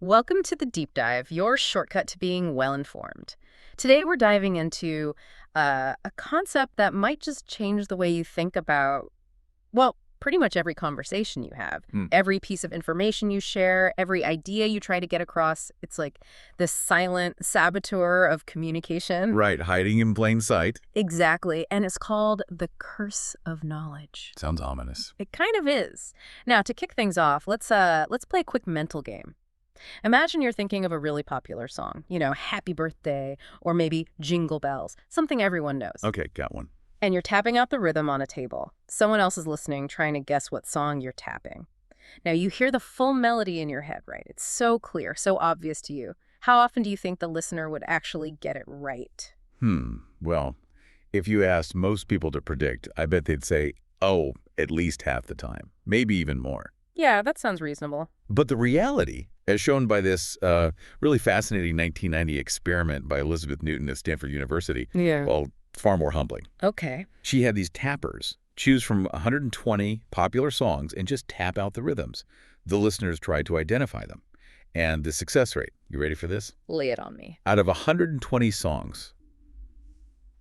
Welcome to the Deep Dive, your shortcut to being well-informed. Today we're diving into a concept that might just change the way you think about, well, pretty much every conversation you have. Hmm. Every piece of information you share, every idea you try to get across. It's like the silent saboteur of communication. Right, hiding in plain sight. Exactly, and it's called the curse of knowledge. Sounds ominous. It kind of is. Now, to kick things off, let's play a quick mental game. Imagine you're thinking of a really popular song, Happy Birthday, or maybe Jingle Bells, something everyone knows. Okay, got one. And you're tapping out the rhythm on a table. Someone else is listening, trying to guess what song you're tapping. Now, you hear the full melody in your head, right? It's so clear, so obvious to you. How often do you think the listener would actually get it right? Well, if you asked most people to predict, I bet they'd say, oh, at least half the time, maybe even more. Yeah, that sounds reasonable. But the reality, as shown by this really fascinating 1990 experiment by Elizabeth Newton at Stanford University, Yeah. well, far more humbling. Okay. She had these tappers choose from 120 popular songs and just tap out the rhythms. The listeners tried to identify them. And the success rate, you ready for this? Lay it on me. Out of 120 songs,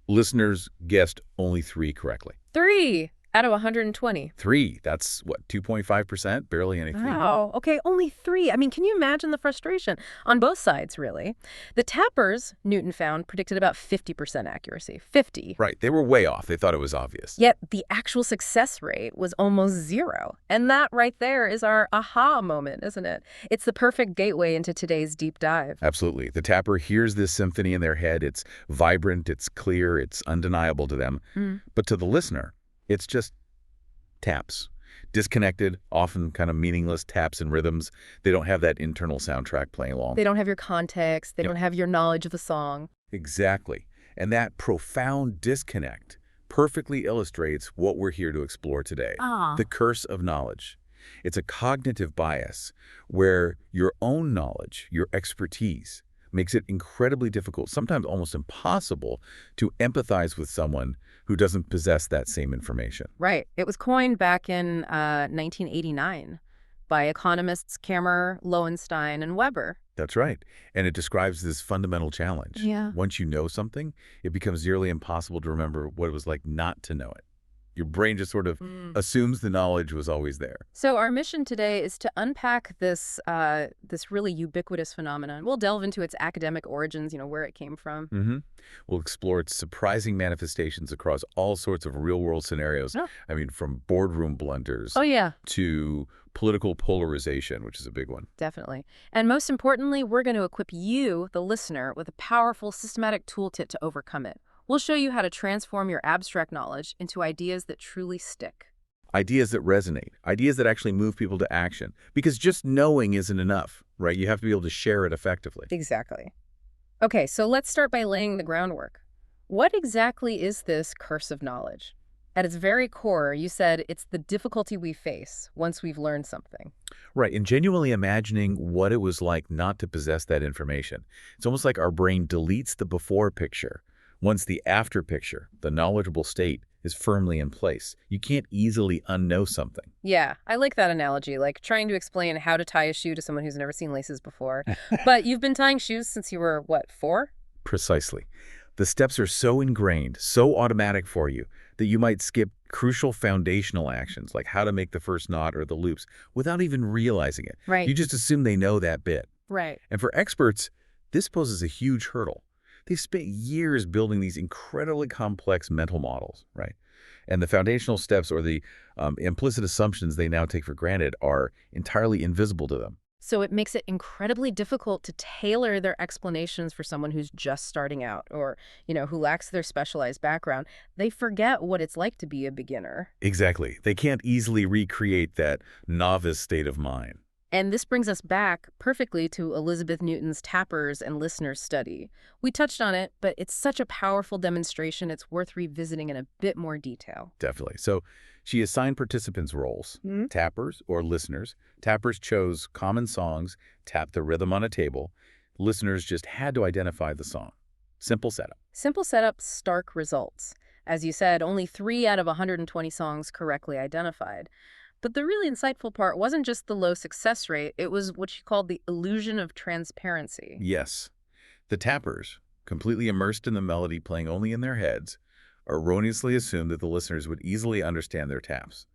listeners guessed only 3 correctly. 3 out of 120. 3, that's what, 2.5%? Barely anything. Wow. Okay, only 3. I mean, can you imagine the frustration? On both sides, really. The tappers, Newton found, predicted about 50% accuracy. 50. Right, they were way off. They thought it was obvious. Yet the actual success rate was almost 0. And that right there is our aha moment, isn't it? It's the perfect gateway into today's deep dive. Absolutely. The tapper hears this symphony in their head. It's vibrant, it's clear, it's undeniable to them. But to the listener, it's just taps. Disconnected, often kind of meaningless taps and rhythms. They don't have that internal soundtrack playing along. They don't have your context. They don't have your knowledge of the song. Exactly. And that profound disconnect perfectly illustrates what we're here to explore today. The curse of knowledge. It's a cognitive bias where your own knowledge, your expertise, makes it incredibly difficult, sometimes almost impossible, to empathize with someone who doesn't possess that same information. Right. It was coined back in 1989 by economists Camerer, Loewenstein, and Weber. That's right. And it describes this fundamental challenge. Yeah. Once you know something, it becomes nearly impossible to remember what it was like not to know it. Your brain just sort of assumes the knowledge was always there. So our mission today is to unpack this really ubiquitous phenomenon. We'll delve into its academic origins, where it came from. We'll explore its surprising manifestations across all sorts of real-world scenarios. Oh. I mean, from boardroom blunders Yeah. to political polarization, which is a big one. Definitely. And most importantly, we're going to equip you, the listener, with a powerful, systematic toolkit to overcome it. We'll show you how to transform your abstract knowledge into ideas that truly stick. Ideas that resonate, ideas that actually move people to action. Because just knowing isn't enough, right? You have to be able to share it effectively. Exactly. Okay, so let's start by laying the groundwork. What exactly is this curse of knowledge? At its very core, you said it's the difficulty we face once we've learned something. Right, and genuinely imagining what it was like not to possess that information. It's almost like our brain deletes the before picture. Once the after picture, the knowledgeable state, is firmly in place, you can't easily unknow something. Yeah, I like that analogy, like trying to explain how to tie a shoe to someone who's never seen laces before. But you've been tying shoes since you were, what, 4? Precisely. The steps are so ingrained, so automatic for you, that you might skip crucial foundational actions, like how to make the first knot or the loops, without even realizing it. Right. You just assume they know that bit. Right. And for experts, this poses a huge hurdle. They've spent years building these incredibly complex mental models, right? And the foundational steps or the implicit assumptions they now take for granted are entirely invisible to them. So it makes it incredibly difficult to tailor their explanations for someone who's just starting out or, who lacks their specialized background. They forget what it's like to be a beginner. Exactly. They can't easily recreate that novice state of mind. And this brings us back perfectly to Elizabeth Newton's Tappers and Listeners study. We touched on it, but it's such a powerful demonstration, it's worth revisiting in a bit more detail. Definitely. So she assigned participants roles, tappers or listeners. Tappers chose common songs, tapped the rhythm on a table. Listeners just had to identify the song. Simple setup. Simple setup, stark results. As you said, only 3 out of 120 songs correctly identified. But the really insightful part wasn't just the low success rate, it was what she called the illusion of transparency. Yes. The tappers, completely immersed in the melody playing only in their heads, erroneously assumed that the listeners would easily understand their taps.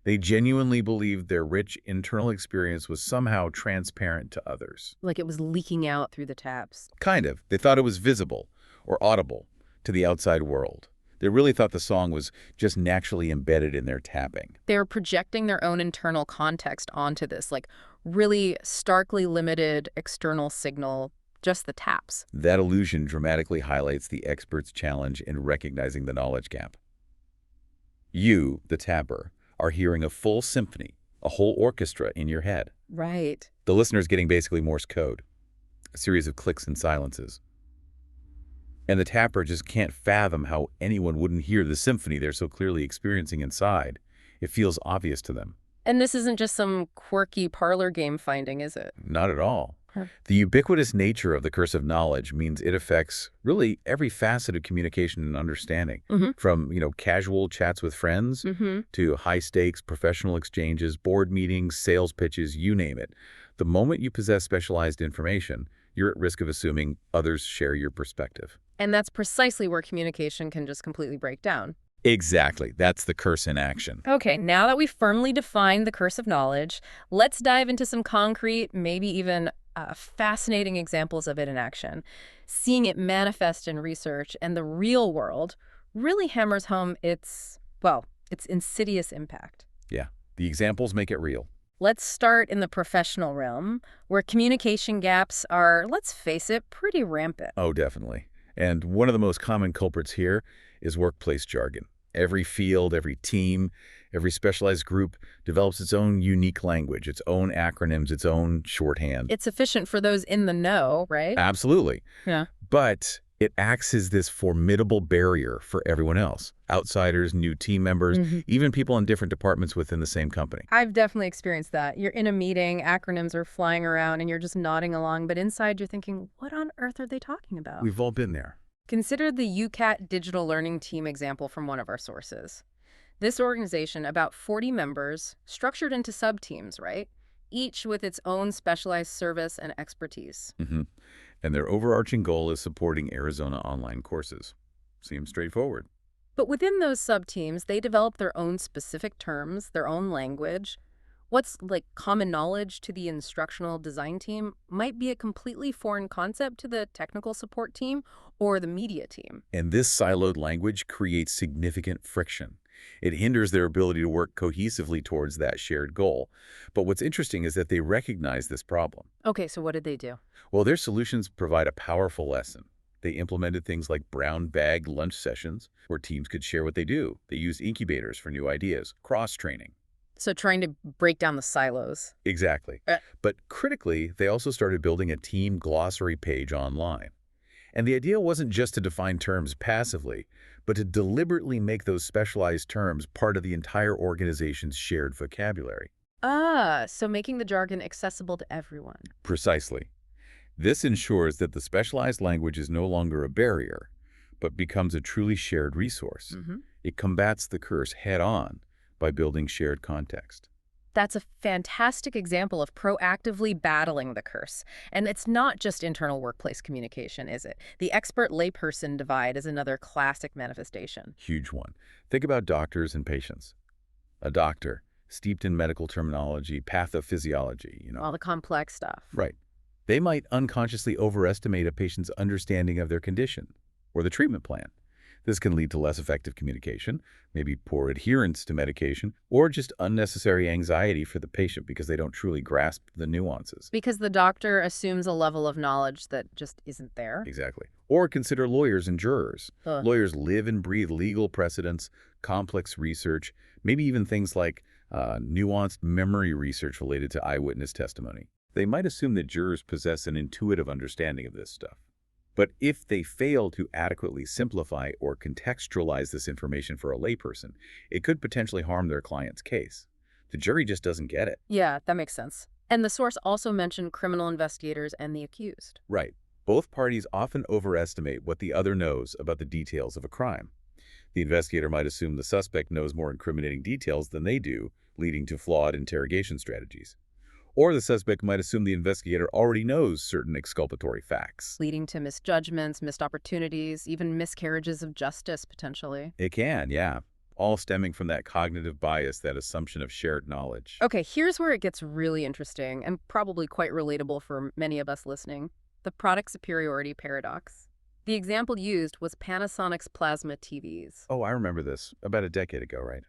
They genuinely believed their rich internal experience was somehow transparent to others. Like it was leaking out through the taps. Kind of. They thought it was visible or audible to the outside world. They really thought the song was just naturally embedded in their tapping. They were projecting their own internal context onto this, like really starkly limited external signal, just the taps. That illusion dramatically highlights the expert's challenge in recognizing the knowledge gap. You, the tapper, are hearing a full symphony, a whole orchestra in your head. Right. The listener's getting basically Morse code, a series of clicks and silences. And the tapper just can't fathom how anyone wouldn't hear the symphony they're so clearly experiencing inside. It feels obvious to them. And this isn't just some quirky parlor game finding, is it? Not at all. Huh. The ubiquitous nature of the curse of knowledge means it affects really every facet of communication and understanding, from, casual chats with friends to high-stakes professional exchanges, board meetings, sales pitches, you name it. The moment you possess specialized information, you're at risk of assuming others share your perspective. And that's precisely where communication can just completely break down. Exactly. That's the curse in action. Okay, now that we've firmly defined the curse of knowledge, let's dive into some concrete, maybe even fascinating examples of it in action. Seeing it manifest in research and the real world really hammers home its insidious impact. Yeah, the examples make it real. Let's start in the professional realm, where communication gaps are, let's face it, pretty rampant. Oh, definitely. And one of the most common culprits here is workplace jargon. Every field, every team, every specialized group develops its own unique language, its own acronyms, its own shorthand. It's efficient for those in the know, right? Absolutely. Yeah. But it acts as this formidable barrier for everyone else. Outsiders, new team members, even people in different departments within the same company. I've definitely experienced that. You're in a meeting, acronyms are flying around, and you're just nodding along, but inside you're thinking, what on earth are they talking about? We've all been there. Consider the UCAT digital learning team example from one of our sources. This organization, about 40 members, structured into sub-teams, right? Each with its own specialized service and expertise. And their overarching goal is supporting Arizona online courses. Seems straightforward. But within those sub-teams, they develop their own specific terms, their own language. What's like common knowledge to the instructional design team might be a completely foreign concept to the technical support team or the media team. And this siloed language creates significant friction. It hinders their ability to work cohesively towards that shared goal. But what's interesting is that they recognize this problem. Okay, so what did they do? Well, their solutions provide a powerful lesson. They implemented things like brown bag lunch sessions where teams could share what they do. They used incubators for new ideas, cross-training. So trying to break down the silos. Exactly. But critically, they also started building a team glossary page online. And the idea wasn't just to define terms passively, but to deliberately make those specialized terms part of the entire organization's shared vocabulary. So making the jargon accessible to everyone. Precisely. This ensures that the specialized language is no longer a barrier, but becomes a truly shared resource. It combats the curse head-on by building shared context. That's a fantastic example of proactively battling the curse. And it's not just internal workplace communication, is it? The expert-layperson divide is another classic manifestation. Huge one. Think about doctors and patients. A doctor, steeped in medical terminology, pathophysiology, All the complex stuff. Right. They might unconsciously overestimate a patient's understanding of their condition or the treatment plan. This can lead to less effective communication, maybe poor adherence to medication, or just unnecessary anxiety for the patient because they don't truly grasp the nuances. Because the doctor assumes a level of knowledge that just isn't there. Exactly. Or consider lawyers and jurors. Ugh. Lawyers live and breathe legal precedents, complex research, maybe even things like nuanced memory research related to eyewitness testimony. They might assume that jurors possess an intuitive understanding of this stuff. But if they fail to adequately simplify or contextualize this information for a layperson, it could potentially harm their client's case. The jury just doesn't get it. Yeah, that makes sense. And the source also mentioned criminal investigators and the accused. Right. Both parties often overestimate what the other knows about the details of a crime. The investigator might assume the suspect knows more incriminating details than they do, leading to flawed interrogation strategies. Or the suspect might assume the investigator already knows certain exculpatory facts. Leading to misjudgments, missed opportunities, even miscarriages of justice, potentially. It can, yeah. All stemming from that cognitive bias, that assumption of shared knowledge. Okay, here's where it gets really interesting and probably quite relatable for many of us listening. The product superiority paradox. The example used was Panasonic's plasma TVs. Oh, I remember this. About a decade ago, right?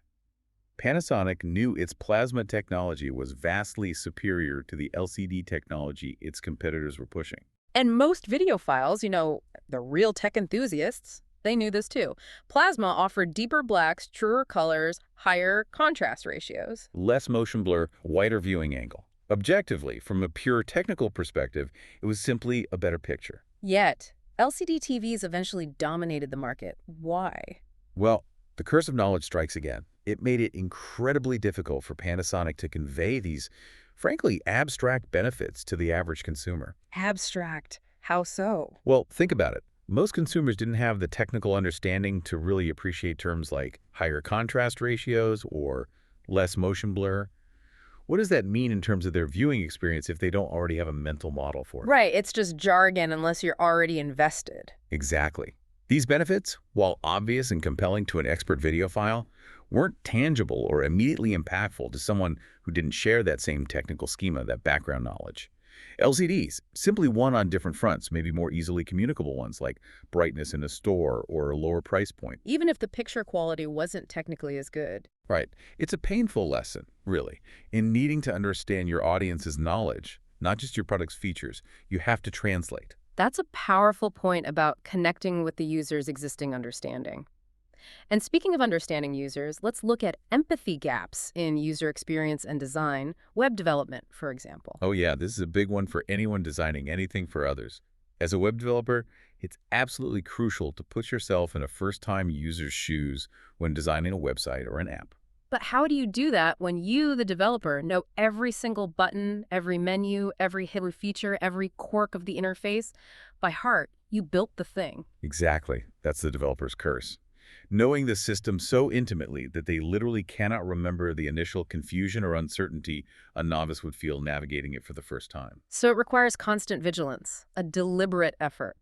Panasonic knew its plasma technology was vastly superior to the LCD technology its competitors were pushing. And most videophiles, the real tech enthusiasts, they knew this too. Plasma offered deeper blacks, truer colors, higher contrast ratios. Less motion blur, wider viewing angle. Objectively, from a pure technical perspective, it was simply a better picture. Yet, LCD TVs eventually dominated the market. Why? Well, the curse of knowledge strikes again. It made it incredibly difficult for Panasonic to convey these, frankly, abstract benefits to the average consumer. Abstract. How so? Well, think about it. Most consumers didn't have the technical understanding to really appreciate terms like higher contrast ratios or less motion blur. What does that mean in terms of their viewing experience if they don't already have a mental model for it? Right, it's just jargon unless you're already invested. Exactly. These benefits, while obvious and compelling to an expert videophile, weren't tangible or immediately impactful to someone who didn't share that same technical schema, that background knowledge. LCDs simply won on different fronts, maybe more easily communicable ones like brightness in a store or a lower price point. Even if the picture quality wasn't technically as good. Right. It's a painful lesson, really, in needing to understand your audience's knowledge, not just your product's features. You have to translate. That's a powerful point about connecting with the user's existing understanding. And speaking of understanding users, let's look at empathy gaps in user experience and design, web development, for example. Oh yeah, this is a big one for anyone designing anything for others. As a web developer, it's absolutely crucial to put yourself in a first-time user's shoes when designing a website or an app. But how do you do that when you, the developer, know every single button, every menu, every hidden feature, every quirk of the interface by heart? You built the thing. Exactly. That's the developer's curse. Knowing the system so intimately that they literally cannot remember the initial confusion or uncertainty a novice would feel navigating it for the first time. So it requires constant vigilance, a deliberate effort.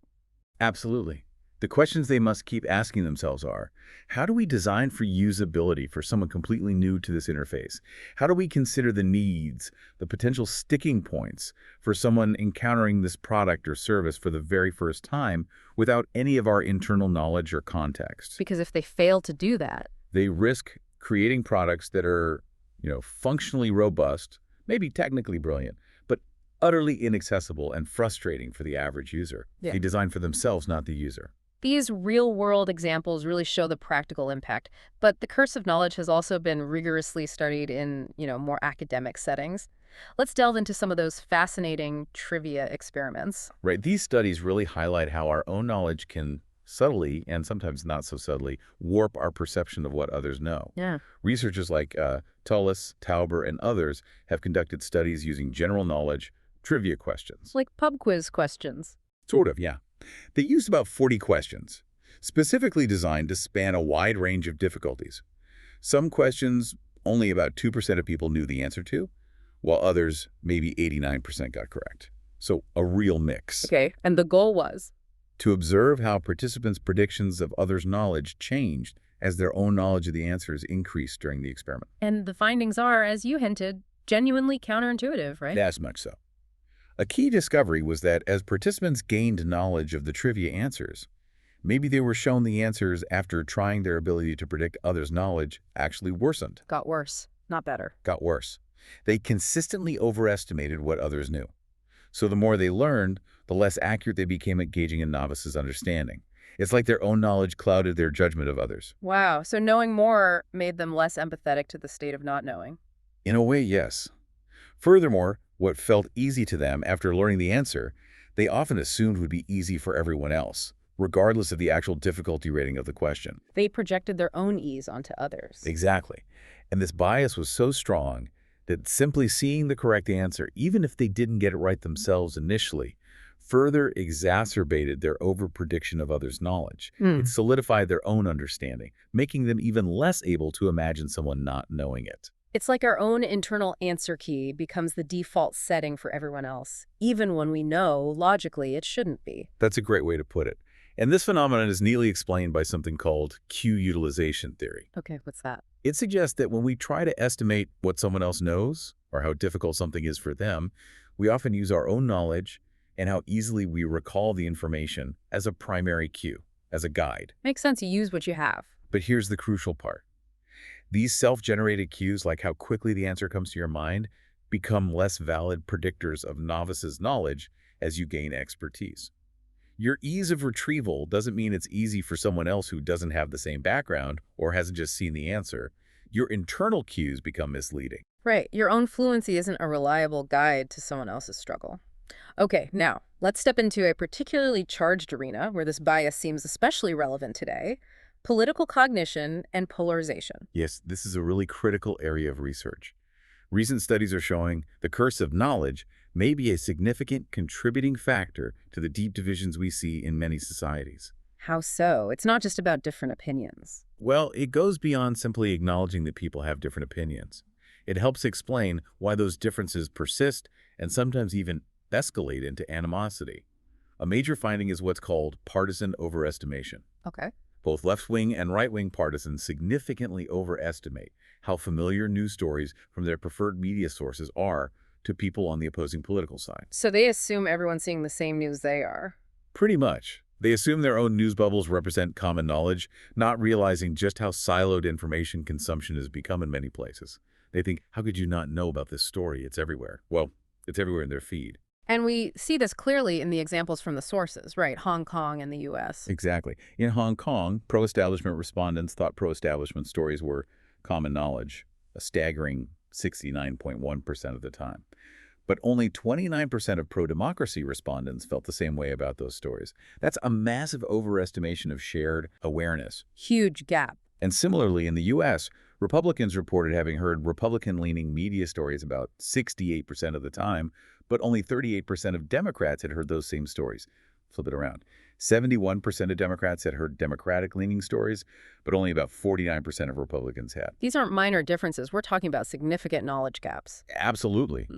Absolutely. The questions they must keep asking themselves are, how do we design for usability for someone completely new to this interface? How do we consider the needs, the potential sticking points for someone encountering this product or service for the very first time without any of our internal knowledge or context? Because if they fail to do that, they risk creating products that are, functionally robust, maybe technically brilliant, but utterly inaccessible and frustrating for the average user. Yeah. They design for themselves, not the user. These real-world examples really show the practical impact, but the curse of knowledge has also been rigorously studied in, more academic settings. Let's delve into some of those fascinating trivia experiments. Right. These studies really highlight how our own knowledge can subtly, and sometimes not so subtly, warp our perception of what others know. Yeah. Researchers like Tullis, Tauber, and others have conducted studies using general knowledge trivia questions. Like pub quiz questions. Sort of, yeah. They used about 40 questions, specifically designed to span a wide range of difficulties. Some questions only about 2% of people knew the answer to, while others, maybe 89% got correct. So a real mix. Okay, and the goal was? To observe how participants' predictions of others' knowledge changed as their own knowledge of the answers increased during the experiment. And the findings are, as you hinted, genuinely counterintuitive, right? As much so. A key discovery was that as participants gained knowledge of the trivia answers, maybe they were shown the answers after trying their ability to predict others' knowledge actually worsened. Got worse, not better. Got worse. They consistently overestimated what others knew. So the more they learned, the less accurate they became at gauging a novice's understanding. It's like their own knowledge clouded their judgment of others. Wow, so knowing more made them less empathetic to the state of not knowing. In a way, yes. Furthermore, what felt easy to them after learning the answer, they often assumed would be easy for everyone else, regardless of the actual difficulty rating of the question. They projected their own ease onto others. Exactly. And this bias was so strong that simply seeing the correct answer, even if they didn't get it right themselves initially, further exacerbated their overprediction of others' knowledge. It solidified their own understanding, making them even less able to imagine someone not knowing it. It's like our own internal answer key becomes the default setting for everyone else, even when we know, logically, it shouldn't be. That's a great way to put it. And this phenomenon is neatly explained by something called cue utilization theory. Okay, what's that? It suggests that when we try to estimate what someone else knows or how difficult something is for them, we often use our own knowledge and how easily we recall the information as a primary cue, as a guide. Makes sense. You use what you have. But here's the crucial part. These self-generated cues, like how quickly the answer comes to your mind, become less valid predictors of novices' knowledge as you gain expertise. Your ease of retrieval doesn't mean it's easy for someone else who doesn't have the same background or hasn't just seen the answer. Your internal cues become misleading. Right. Your own fluency isn't a reliable guide to someone else's struggle. Okay, now, let's step into a particularly charged arena where this bias seems especially relevant today: political cognition and polarization. Yes, this is a really critical area of research. Recent studies are showing the curse of knowledge may be a significant contributing factor to the deep divisions we see in many societies. How so? It's not just about different opinions. Well, it goes beyond simply acknowledging that people have different opinions. It helps explain why those differences persist and sometimes even escalate into animosity. A major finding is what's called partisan overestimation. Okay. Both left-wing and right-wing partisans significantly overestimate how familiar news stories from their preferred media sources are to people on the opposing political side. So they assume everyone's seeing the same news they are. Pretty much. They assume their own news bubbles represent common knowledge, not realizing just how siloed information consumption has become in many places. They think, how could you not know about this story? It's everywhere. Well, it's everywhere in their feed. And we see this clearly in the examples from the sources, right? Hong Kong and the U.S. Exactly. In Hong Kong, pro-establishment respondents thought pro-establishment stories were common knowledge, a staggering 69.1% of the time. But only 29% of pro-democracy respondents felt the same way about those stories. That's a massive overestimation of shared awareness. Huge gap. And similarly, in the U.S., Republicans reported having heard Republican-leaning media stories about 68% of the time, but only 38% of Democrats had heard those same stories. Flip it around. 71% of Democrats had heard Democratic-leaning stories, but only about 49% of Republicans had. These aren't minor differences. We're talking about significant knowledge gaps. Absolutely.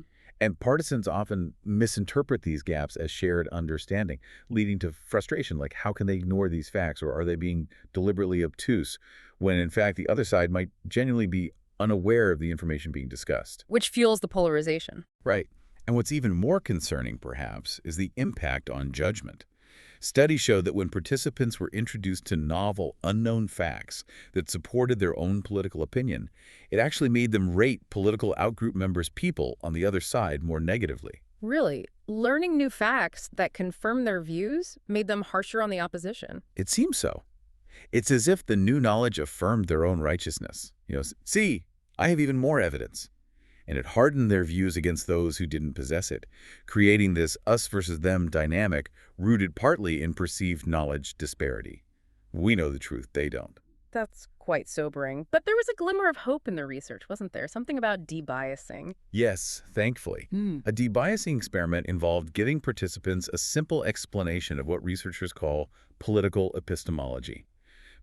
And partisans often misinterpret these gaps as shared understanding, leading to frustration, like how can they ignore these facts, or are they being deliberately obtuse, when in fact the other side might genuinely be unaware of the information being discussed. Which fuels the polarization. Right. And what's even more concerning, perhaps, is the impact on judgment. Studies show that when participants were introduced to novel, unknown facts that supported their own political opinion, it actually made them rate political outgroup members' people on the other side more negatively. Really? Learning new facts that confirm their views made them harsher on the opposition? It seems so. It's as if the new knowledge affirmed their own righteousness. See, I have even more evidence. And it hardened their views against those who didn't possess it, creating this us versus them dynamic rooted partly in perceived knowledge disparity. We know the truth, they don't. That's quite sobering. But there was a glimmer of hope in the research, wasn't there? Something about debiasing. Yes, thankfully. A debiasing experiment involved giving participants a simple explanation of what researchers call political epistemology,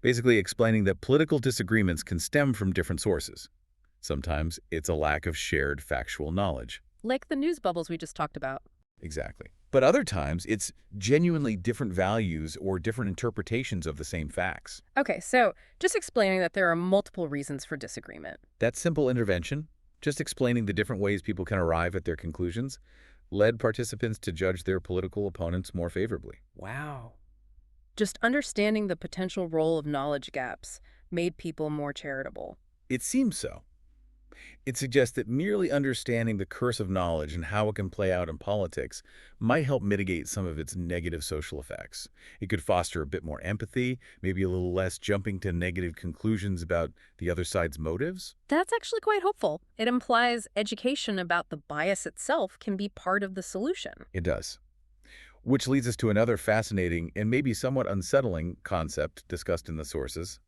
basically explaining that political disagreements can stem from different sources. Sometimes it's a lack of shared factual knowledge. Like the news bubbles we just talked about. Exactly. But other times, it's genuinely different values or different interpretations of the same facts. Okay, so just explaining that there are multiple reasons for disagreement. That simple intervention, just explaining the different ways people can arrive at their conclusions, led participants to judge their political opponents more favorably. Wow. Just understanding the potential role of knowledge gaps made people more charitable. It seems so. It suggests that merely understanding the curse of knowledge and how it can play out in politics might help mitigate some of its negative social effects. It could foster a bit more empathy, maybe a little less jumping to negative conclusions about the other side's motives. That's actually quite hopeful. It implies education about the bias itself can be part of the solution. It does. Which leads us to another fascinating and maybe somewhat unsettling concept discussed in the sources: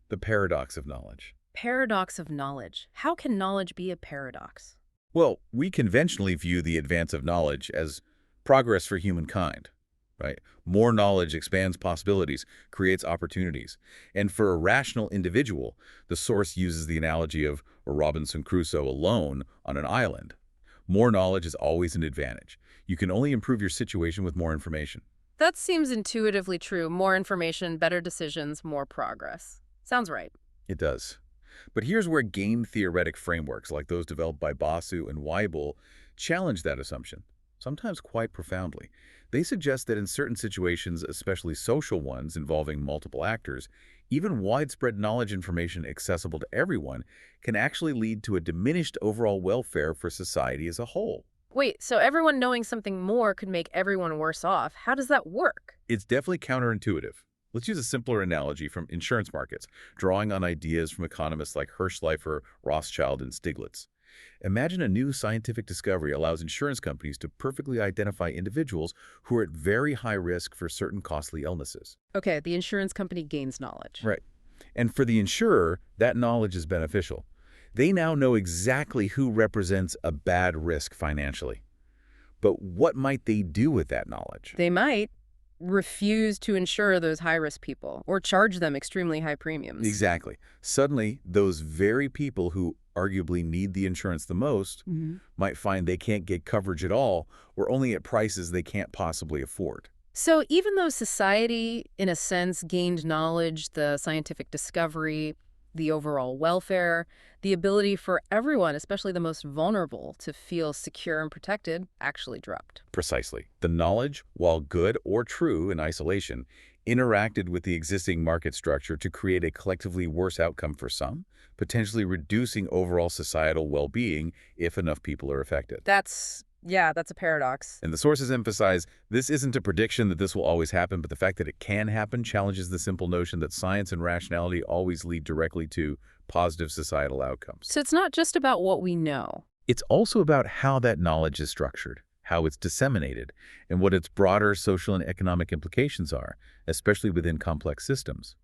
the paradox of knowledge. Paradox of knowledge. How can knowledge be a paradox? Well, we conventionally view the advance of knowledge as progress for humankind, right? More knowledge expands possibilities, creates opportunities. And for a rational individual, the source uses the analogy of a Robinson Crusoe alone on an island. More knowledge is always an advantage. You can only improve your situation with more information. That seems intuitively true. More information, better decisions, more progress. Sounds right. It does. But here's where game-theoretic frameworks like those developed by Basu and Weibel challenge that assumption, sometimes quite profoundly. They suggest that in certain situations, especially social ones involving multiple actors, even widespread knowledge information accessible to everyone can actually lead to a diminished overall welfare for society as a whole. Wait, so everyone knowing something more could make everyone worse off. How does that work? It's definitely counterintuitive. Let's use a simpler analogy from insurance markets, drawing on ideas from economists like Hirschleifer, Rothschild, and Stiglitz. Imagine a new scientific discovery allows insurance companies to perfectly identify individuals who are at very high risk for certain costly illnesses. Okay, the insurance company gains knowledge. Right. And for the insurer, that knowledge is beneficial. They now know exactly who represents a bad risk financially. But what might they do with that knowledge? They might refuse to insure those high-risk people or charge them extremely high premiums. Exactly. Suddenly, those very people who arguably need the insurance the most might find they can't get coverage at all or only at prices they can't possibly afford. So even though society, in a sense, gained knowledge, the scientific discovery, the overall welfare, the ability for everyone, especially the most vulnerable, to feel secure and protected, actually dropped. Precisely. The knowledge, while good or true in isolation, interacted with the existing market structure to create a collectively worse outcome for some, potentially reducing overall societal well-being if enough people are affected. That's a paradox. And the sources emphasize this isn't a prediction that this will always happen, but the fact that it can happen challenges the simple notion that science and rationality always lead directly to positive societal outcomes. So it's not just about what we know. It's also about how that knowledge is structured, how it's disseminated, and what its broader social and economic implications are, especially within complex systems.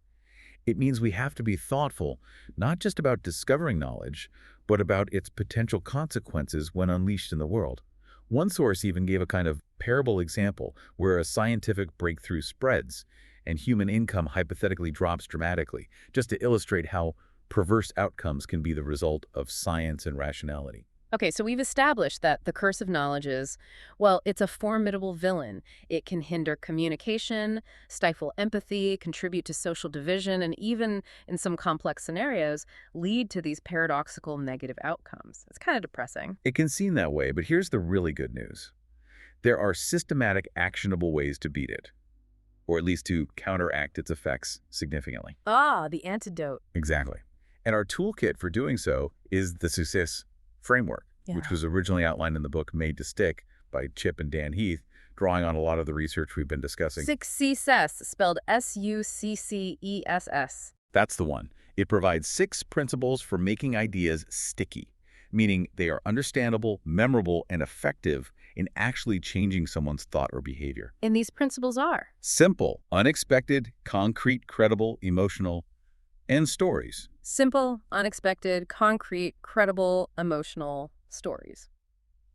It means we have to be thoughtful, not just about discovering knowledge, but about its potential consequences when unleashed in the world. One source even gave a kind of parable example where a scientific breakthrough spreads and human income hypothetically drops dramatically, just to illustrate how perverse outcomes can be the result of science and rationality. Okay, so we've established that the curse of knowledge is, well, it's a formidable villain. It can hinder communication, stifle empathy, contribute to social division, and even, in some complex scenarios, lead to these paradoxical negative outcomes. It's kind of depressing. It can seem that way, but here's the really good news. There are systematic, actionable ways to beat it, or at least to counteract its effects significantly. Ah, the antidote. Exactly. And our toolkit for doing so is the Success framework, which was originally outlined in the book Made to Stick by Chip and Dan Heath, drawing on a lot of the research we've been discussing. Success, spelled S-U-C-C-E-S-S. That's the one. It provides 6 principles for making ideas sticky, meaning they are understandable, memorable, and effective in actually changing someone's thought or behavior. And these principles are? Simple, unexpected, concrete, credible, emotional, and stories. Simple, unexpected, concrete, credible, emotional stories.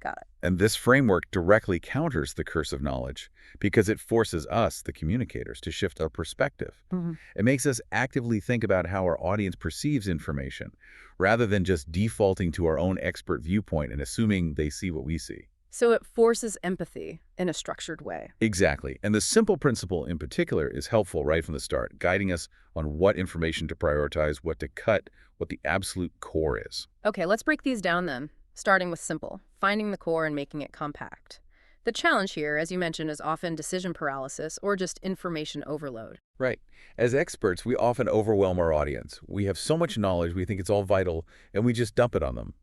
Got it. And this framework directly counters the curse of knowledge because it forces us, the communicators, to shift our perspective. It makes us actively think about how our audience perceives information, rather than just defaulting to our own expert viewpoint and assuming they see what we see. So it forces empathy in a structured way. Exactly. And the simple principle in particular is helpful right from the start, guiding us on what information to prioritize, what to cut, what the absolute core is. Okay, let's break these down then, starting with simple, finding the core and making it compact. The challenge here, as you mentioned, is often decision paralysis or just information overload. Right. As experts, we often overwhelm our audience. We have so much knowledge, we think it's all vital, and we just dump it on them.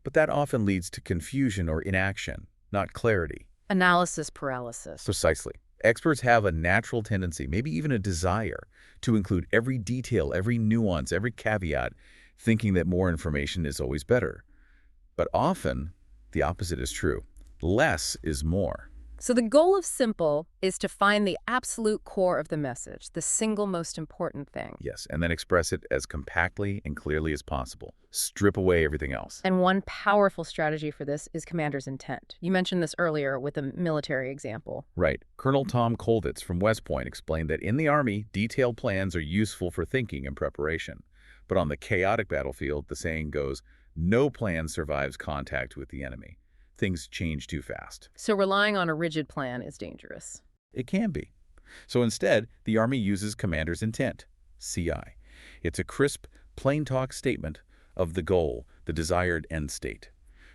But that often leads to confusion or inaction, not clarity. Analysis paralysis. Precisely. Experts have a natural tendency, maybe even a desire, to include every detail, every nuance, every caveat, thinking that more information is always better. But often, the opposite is true. Less is more. So the goal of simple is to find the absolute core of the message, the single most important thing. Yes, and then express it as compactly and clearly as possible. Strip away everything else. And one powerful strategy for this is commander's intent. You mentioned this earlier with a military example. Right. Colonel Tom Kolditz from West Point explained that in the Army, detailed plans are useful for thinking and preparation. But on the chaotic battlefield, the saying goes, no plan survives contact with the enemy. Things change too fast. So relying on a rigid plan is dangerous. It can be. So instead, the Army uses commander's intent, CI. It's a crisp, plain-talk statement of the goal, the desired end state.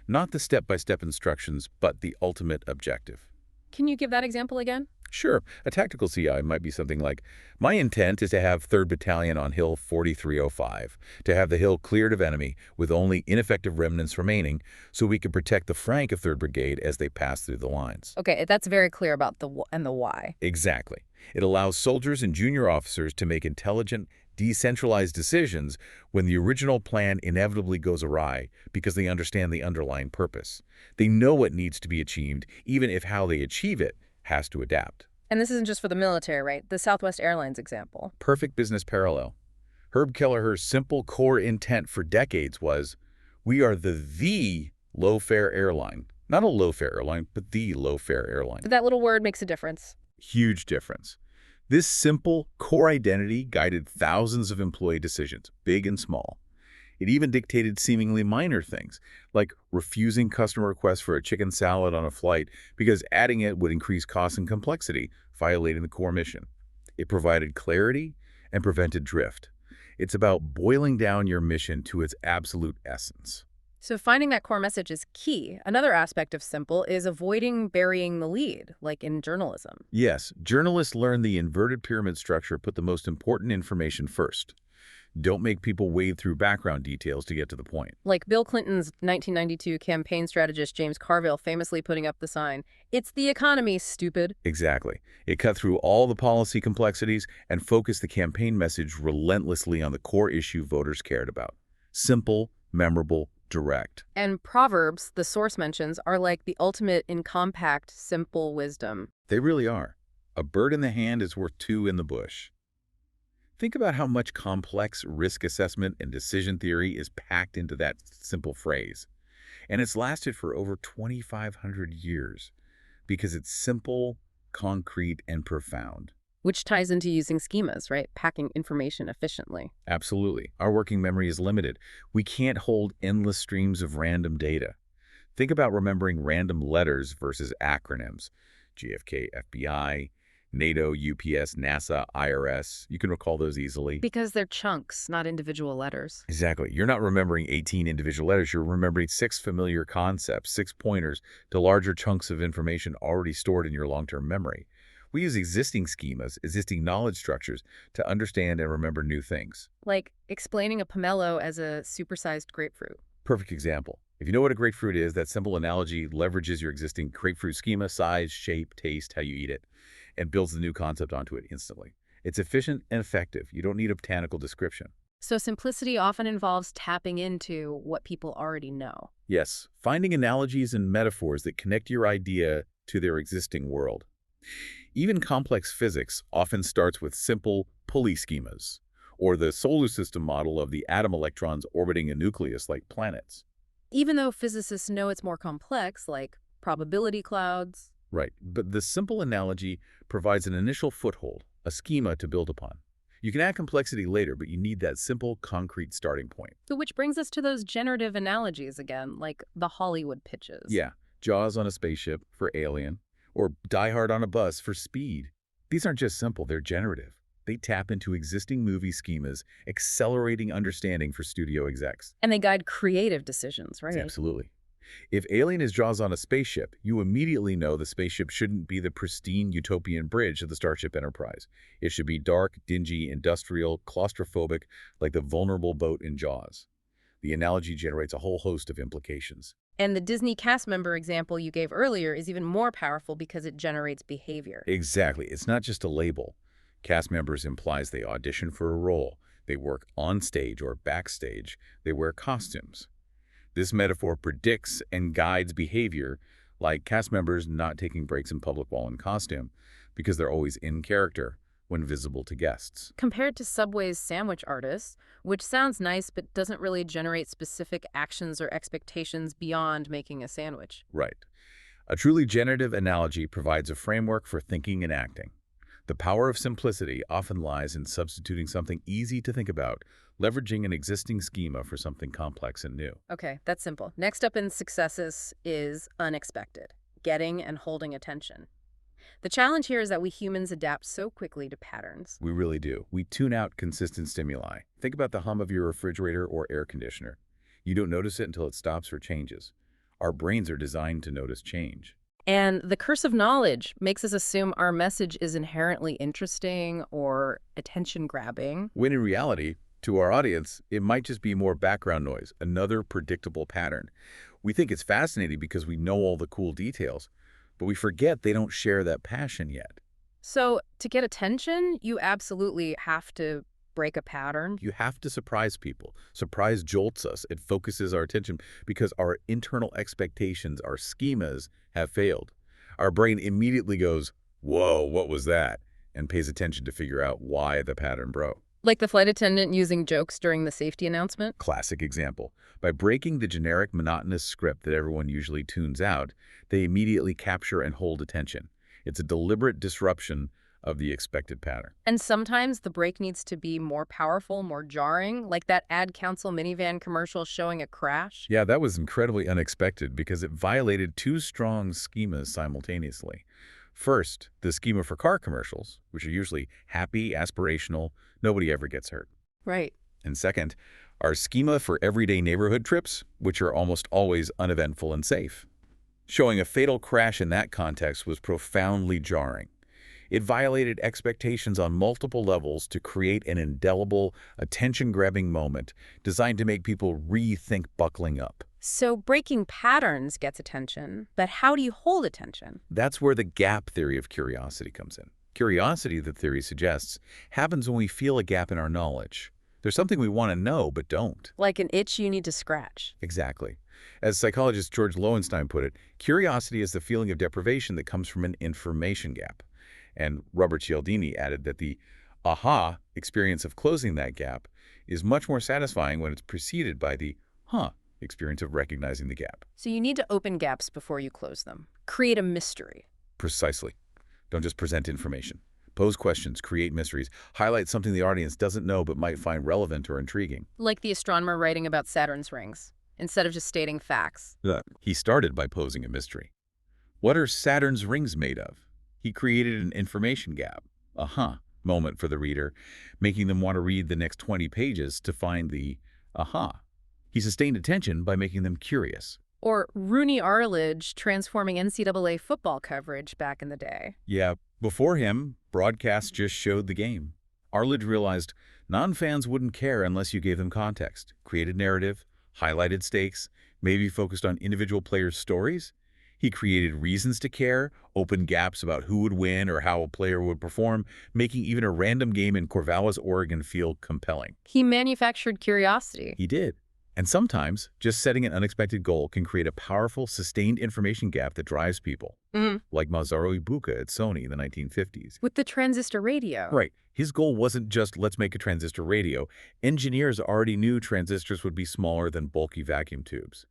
Not the step-by-step instructions, but the ultimate objective. Can you give that example again? Sure, a tactical CI might be something like, my intent is to have 3rd Battalion on Hill 4305, to have the hill cleared of enemy with only ineffective remnants remaining so we can protect the flank of 3rd Brigade as they pass through the lines. Okay, that's very clear about the why. Exactly. It allows soldiers and junior officers to make intelligent, decentralized decisions when the original plan inevitably goes awry because they understand the underlying purpose. They know what needs to be achieved, even if how they achieve it has to adapt. And this isn't just for the military, right? The Southwest Airlines example. Perfect business parallel. Herb Kelleher's simple core intent for decades was, we are the low-fare airline. Not a low-fare airline, but the low-fare airline. That little word makes a difference. Huge difference. This simple core identity guided thousands of employee decisions, big and small. It even dictated seemingly minor things, like refusing customer requests for a chicken salad on a flight because adding it would increase cost and complexity, violating the core mission. It provided clarity and prevented drift. It's about boiling down your mission to its absolute essence. So finding that core message is key. Another aspect of simple is avoiding burying the lead, like in journalism. Yes, journalists learn the inverted pyramid structure, put the most important information first. Don't make people wade through background details to get to the point. Like Bill Clinton's 1992 campaign strategist James Carville famously putting up the sign, "It's the economy, stupid." Exactly. It cut through all the policy complexities and focused the campaign message relentlessly on the core issue voters cared about. Simple, memorable, direct. And Proverbs, the source mentions, are like the ultimate in compact, simple wisdom. They really are. A bird in the hand is worth 2 in the bush. Think about how much complex risk assessment and decision theory is packed into that simple phrase. And it's lasted for over 2,500 years because it's simple, concrete, and profound. Which ties into using schemas, right? Packing information efficiently. Absolutely. Our working memory is limited. We can't hold endless streams of random data. Think about remembering random letters versus acronyms. JFK, FBI, NATO, UPS, NASA, IRS. You can recall those easily. Because they're chunks, not individual letters. Exactly. You're not remembering 18 individual letters. You're remembering 6 familiar concepts, 6 pointers to larger chunks of information already stored in your long-term memory. We use existing schemas, existing knowledge structures to understand and remember new things. Like explaining a pomelo as a supersized grapefruit. Perfect example. If you know what a grapefruit is, that simple analogy leverages your existing grapefruit schema, size, shape, taste, how you eat it, and builds the new concept onto it instantly. It's efficient and effective. You don't need a botanical description. So simplicity often involves tapping into what people already know. Yes, finding analogies and metaphors that connect your idea to their existing world. Even complex physics often starts with simple pulley schemas, or the solar system model of the atom electrons orbiting a nucleus like planets. Even though physicists know it's more complex, like probability clouds. Right, but the simple analogy provides an initial foothold, a schema to build upon. You can add complexity later, but you need that simple, concrete starting point. Which brings us to those generative analogies again, like the Hollywood pitches. Yeah, Jaws on a spaceship for Alien, or Die Hard on a bus for Speed. These aren't just simple, they're generative. They tap into existing movie schemas, accelerating understanding for studio execs. And they guide creative decisions, right? Absolutely. If Alien is Jaws on a spaceship, you immediately know the spaceship shouldn't be the pristine utopian bridge of the Starship Enterprise. It should be dark, dingy, industrial, claustrophobic, like the vulnerable boat in Jaws. The analogy generates a whole host of implications. And the Disney cast member example you gave earlier is even more powerful because it generates behavior. Exactly. It's not just a label. Cast members implies they audition for a role. They work on stage or backstage. They wear costumes. This metaphor predicts and guides behavior like cast members not taking breaks in public while in costume because they're always in character when visible to guests. Compared to Subway's sandwich artists, which sounds nice but doesn't really generate specific actions or expectations beyond making a sandwich. Right. A truly generative analogy provides a framework for thinking and acting. The power of simplicity often lies in substituting something easy to think about, leveraging an existing schema for something complex and new. Okay, that's simple. Next up in successes is unexpected, getting and holding attention. The challenge here is that we humans adapt so quickly to patterns. We really do. We tune out consistent stimuli. Think about the hum of your refrigerator or air conditioner. You don't notice it until it stops or changes. Our brains are designed to notice change. And the curse of knowledge makes us assume our message is inherently interesting or attention-grabbing. When in reality, to our audience, it might just be more background noise, another predictable pattern. We think it's fascinating because we know all the cool details, but we forget they don't share that passion yet. So to get attention, you absolutely have to break a pattern. You have to surprise people. Surprise jolts us. It focuses our attention because our internal expectations, our schemas, have failed. Our brain immediately goes, "Whoa, what was that?" and pays attention to figure out why the pattern broke. Like the flight attendant using jokes during the safety announcement? Classic example. By breaking the generic monotonous script that everyone usually tunes out, they immediately capture and hold attention. It's a deliberate disruption of the expected pattern. And sometimes the break needs to be more powerful, more jarring, like that ad council minivan commercial showing a crash. Yeah, that was incredibly unexpected because it violated two strong schemas simultaneously. First, the schema for car commercials, which are usually happy, aspirational, nobody ever gets hurt. Right. And second, our schema for everyday neighborhood trips, which are almost always uneventful and safe. Showing a fatal crash in that context was profoundly jarring. It violated expectations on multiple levels to create an indelible, attention-grabbing moment designed to make people rethink buckling up. So breaking patterns gets attention, but how do you hold attention? That's where the gap theory of curiosity comes in. Curiosity, the theory suggests, happens when we feel a gap in our knowledge. There's something we want to know but don't. Like an itch you need to scratch. Exactly. As psychologist George Loewenstein put it, curiosity is the feeling of deprivation that comes from an information gap. And Robert Cialdini added that the aha experience of closing that gap is much more satisfying when it's preceded by the huh experience of recognizing the gap. So you need to open gaps before you close them. Create a mystery. Precisely. Don't just present information. Pose questions, create mysteries, highlight something the audience doesn't know but might find relevant or intriguing. Like the astronomer writing about Saturn's rings, instead of just stating facts. He started by posing a mystery. What are Saturn's rings made of? He created an information gap, a moment for the reader, making them want to read the next 20 pages to find the aha. He sustained attention by making them curious. Or Rooney Arledge transforming NCAA football coverage back in the day. Yeah, before him, broadcasts just showed the game. Arledge realized non-fans wouldn't care unless you gave them context, created narrative, highlighted stakes, maybe focused on individual players' stories. He created reasons to care, opened gaps about who would win or how a player would perform, making even a random game in Corvallis, Oregon feel compelling. He manufactured curiosity. He did. And sometimes, just setting an unexpected goal can create a powerful, sustained information gap that drives people. Like Masaru Ibuka at Sony in the 1950s. With the transistor radio. Right. His goal wasn't just, let's make a transistor radio. Engineers already knew transistors would be smaller than bulky vacuum tubes.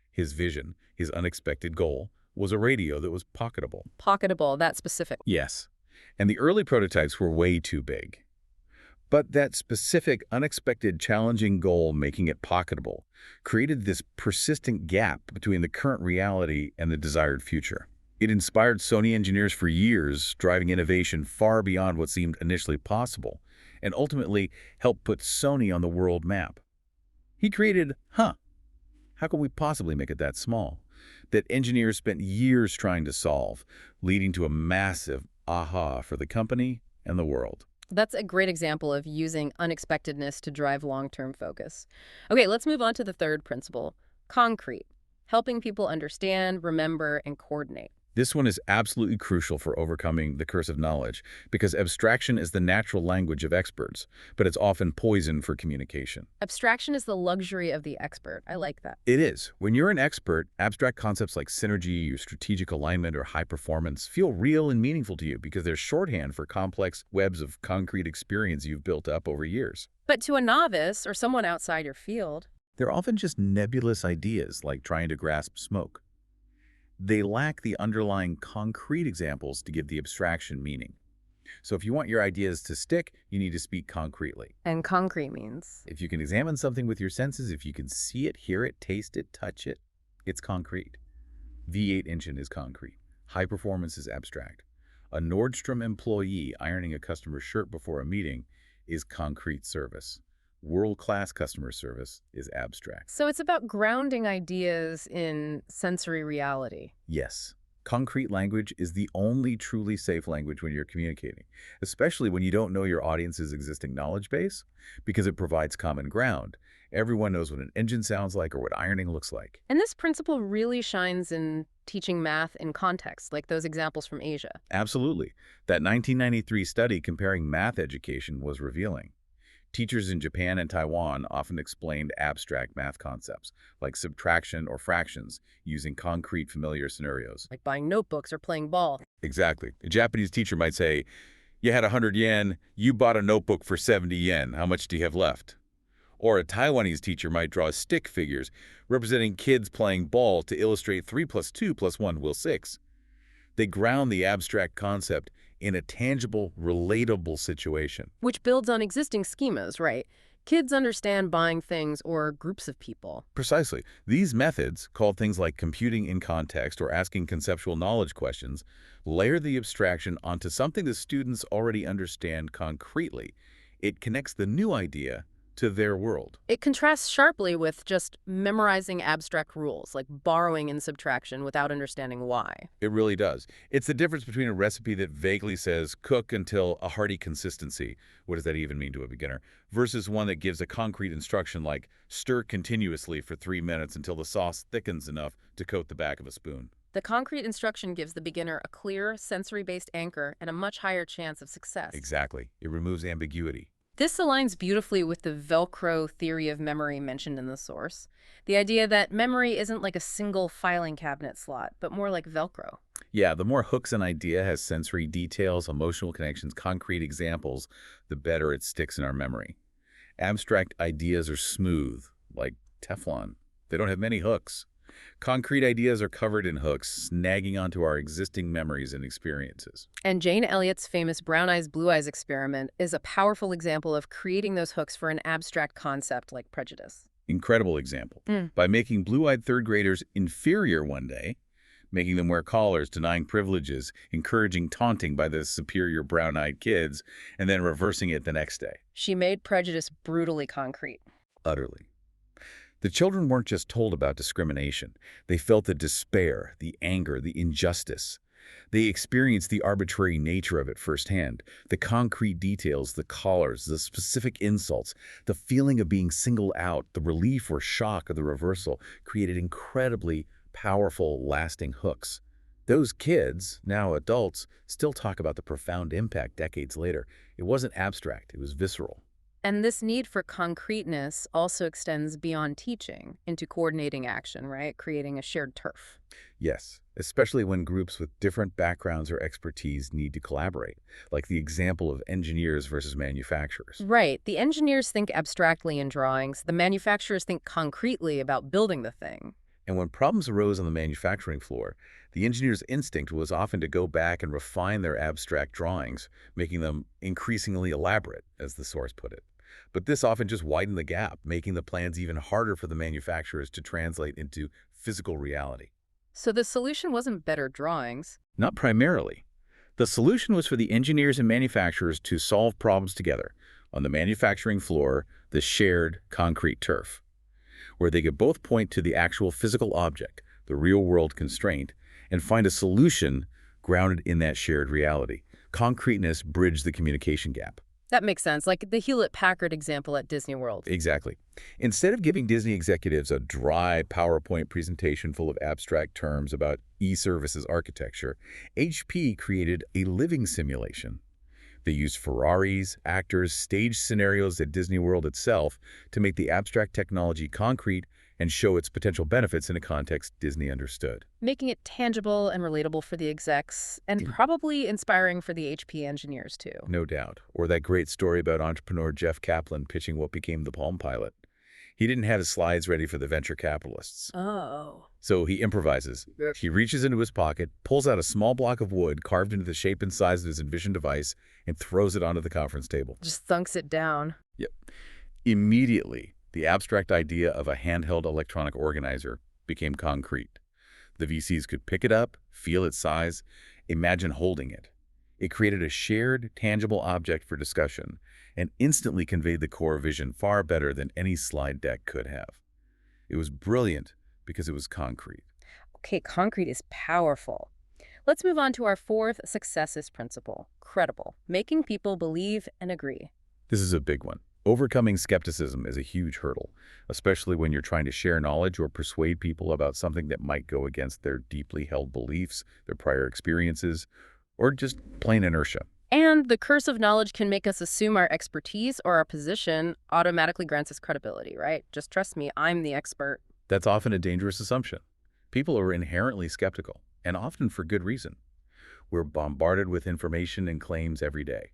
His vision, his unexpected goal, was a radio that was pocketable. Pocketable, that's specific. Yes. And the early prototypes were way too big. But that specific, unexpected, challenging goal, making it pocketable, created this persistent gap between the current reality and the desired future. It inspired Sony engineers for years, driving innovation far beyond what seemed initially possible, and ultimately helped put Sony on the world map. He created, how can we possibly make it that small? That engineers spent years trying to solve, leading to a massive aha for the company and the world. That's a great example of using unexpectedness to drive long-term focus. Okay, let's move on to the third principle, concrete, helping people understand, remember, and coordinate. This one is absolutely crucial for overcoming the curse of knowledge because abstraction is the natural language of experts, but it's often poison for communication. Abstraction is the luxury of the expert. I like that. It is. When you're an expert, abstract concepts like synergy, or strategic alignment, or high performance feel real and meaningful to you because they're shorthand for complex webs of concrete experience you've built up over years. But to a novice or someone outside your field, They're often just nebulous ideas like trying to grasp smoke. They lack the underlying concrete examples to give the abstraction meaning. So if you want your ideas to stick, you need to speak concretely. and concrete means. If you can examine something with your senses, if you can see it, hear it, taste it, touch it, it's concrete. V8 engine is concrete. High performance is abstract. A Nordstrom employee ironing a customer's shirt before a meeting is concrete service. World-class customer service is abstract. So it's about grounding ideas in sensory reality. Yes, concrete language is the only truly safe language when you're communicating, especially when you don't know your audience's existing knowledge base, because it provides common ground. Everyone knows what an engine sounds like or what ironing looks like. And this principle really shines in teaching math in context, like those examples from Asia. Absolutely. That 1993 study comparing math education was revealing. Teachers in Japan and Taiwan often explained abstract math concepts, like subtraction or fractions, using concrete familiar scenarios. Like buying notebooks or playing ball. Exactly. A Japanese teacher might say, you had 100 yen, you bought a notebook for 70 yen, how much do you have left? Or a Taiwanese teacher might draw stick figures representing kids playing ball to illustrate 3 plus 2 plus 1 will 6. They ground the abstract concept in a tangible, relatable situation. Which builds on existing schemas, right? Kids understand buying things or groups of people. Precisely. These methods, called things like computing in context or asking conceptual knowledge questions, layer the abstraction onto something the students already understand concretely. It connects the new idea to their world. It contrasts sharply with just memorizing abstract rules, like borrowing and subtraction without understanding why. It really does. It's the difference between a recipe that vaguely says, cook until a hearty consistency. What does that even mean to a beginner? Versus one that gives a concrete instruction like, stir continuously for 3 minutes until the sauce thickens enough to coat the back of a spoon. The concrete instruction gives the beginner a clear, sensory-based anchor and a much higher chance of success. Exactly. It removes ambiguity. This aligns beautifully with the Velcro theory of memory mentioned in the source. The idea that memory isn't like a single filing cabinet slot, but more like Velcro. Yeah, the more hooks an idea has sensory details, emotional connections, concrete examples, the better it sticks in our memory. Abstract ideas are smooth, like Teflon. They don't have many hooks. Concrete ideas are covered in hooks, snagging onto our existing memories and experiences. And Jane Elliott's famous brown eyes, blue eyes experiment is a powerful example of creating those hooks for an abstract concept like prejudice. Incredible example. By making blue-eyed third graders inferior one day, making them wear collars, denying privileges, encouraging taunting by the superior brown-eyed kids, and then reversing it the next day. She made prejudice brutally concrete. Utterly. The children weren't just told about discrimination. They felt the despair, the anger, the injustice. They experienced the arbitrary nature of it firsthand, the concrete details, the collars, the specific insults, the feeling of being singled out, the relief or shock of the reversal created incredibly powerful, lasting hooks. Those kids, now adults, still talk about the profound impact decades later. It wasn't abstract, it was visceral. And this need for concreteness also extends beyond teaching into coordinating action, right? Creating a shared turf. Yes, especially when groups with different backgrounds or expertise need to collaborate, like the example of engineers versus manufacturers. Right. The engineers think abstractly in drawings. The manufacturers think concretely about building the thing. And when problems arose on the manufacturing floor, the engineer's instinct was often to go back and refine their abstract drawings, making them increasingly elaborate, as the source put it. But this often just widened the gap, making the plans even harder for the manufacturers to translate into physical reality. So the solution wasn't better drawings. Not primarily. The solution was for the engineers and manufacturers to solve problems together on the manufacturing floor, the shared concrete turf, where they could both point to the actual physical object, the real-world constraint, and find a solution grounded in that shared reality. Concreteness bridged the communication gap. That makes sense, like the Hewlett-Packard example at Disney World. Exactly. Instead of giving Disney executives a dry PowerPoint presentation full of abstract terms about e-services architecture, HP created a living simulation. They used Ferraris, actors, staged scenarios at Disney World itself to make the abstract technology concrete and show its potential benefits in a context Disney understood. Making it tangible and relatable for the execs, and probably inspiring for the HP engineers, too. No doubt. Or that great story about entrepreneur Jeff Kaplan pitching what became the Palm Pilot. He didn't have his slides ready for the venture capitalists. Oh. So he improvises. He reaches into his pocket, pulls out a small block of wood carved into the shape and size of his envisioned device, and throws it onto the conference table. Just thunks it down. Yep. Immediately, the abstract idea of a handheld electronic organizer became concrete. The VCs could pick it up, feel its size, imagine holding it. It created a shared, tangible object for discussion and instantly conveyed the core vision far better than any slide deck could have. It was brilliant because it was concrete. Okay, concrete is powerful. Let's move on to our fourth successes principle, credible, making people believe and agree. This is a big one. Overcoming skepticism is a huge hurdle, especially when you're trying to share knowledge or persuade people about something that might go against their deeply held beliefs, their prior experiences, or just plain inertia. And the curse of knowledge can make us assume our expertise or our position automatically grants us credibility, right? Just trust me, I'm the expert. That's often a dangerous assumption. People are inherently skeptical, and often for good reason. We're bombarded with information and claims every day.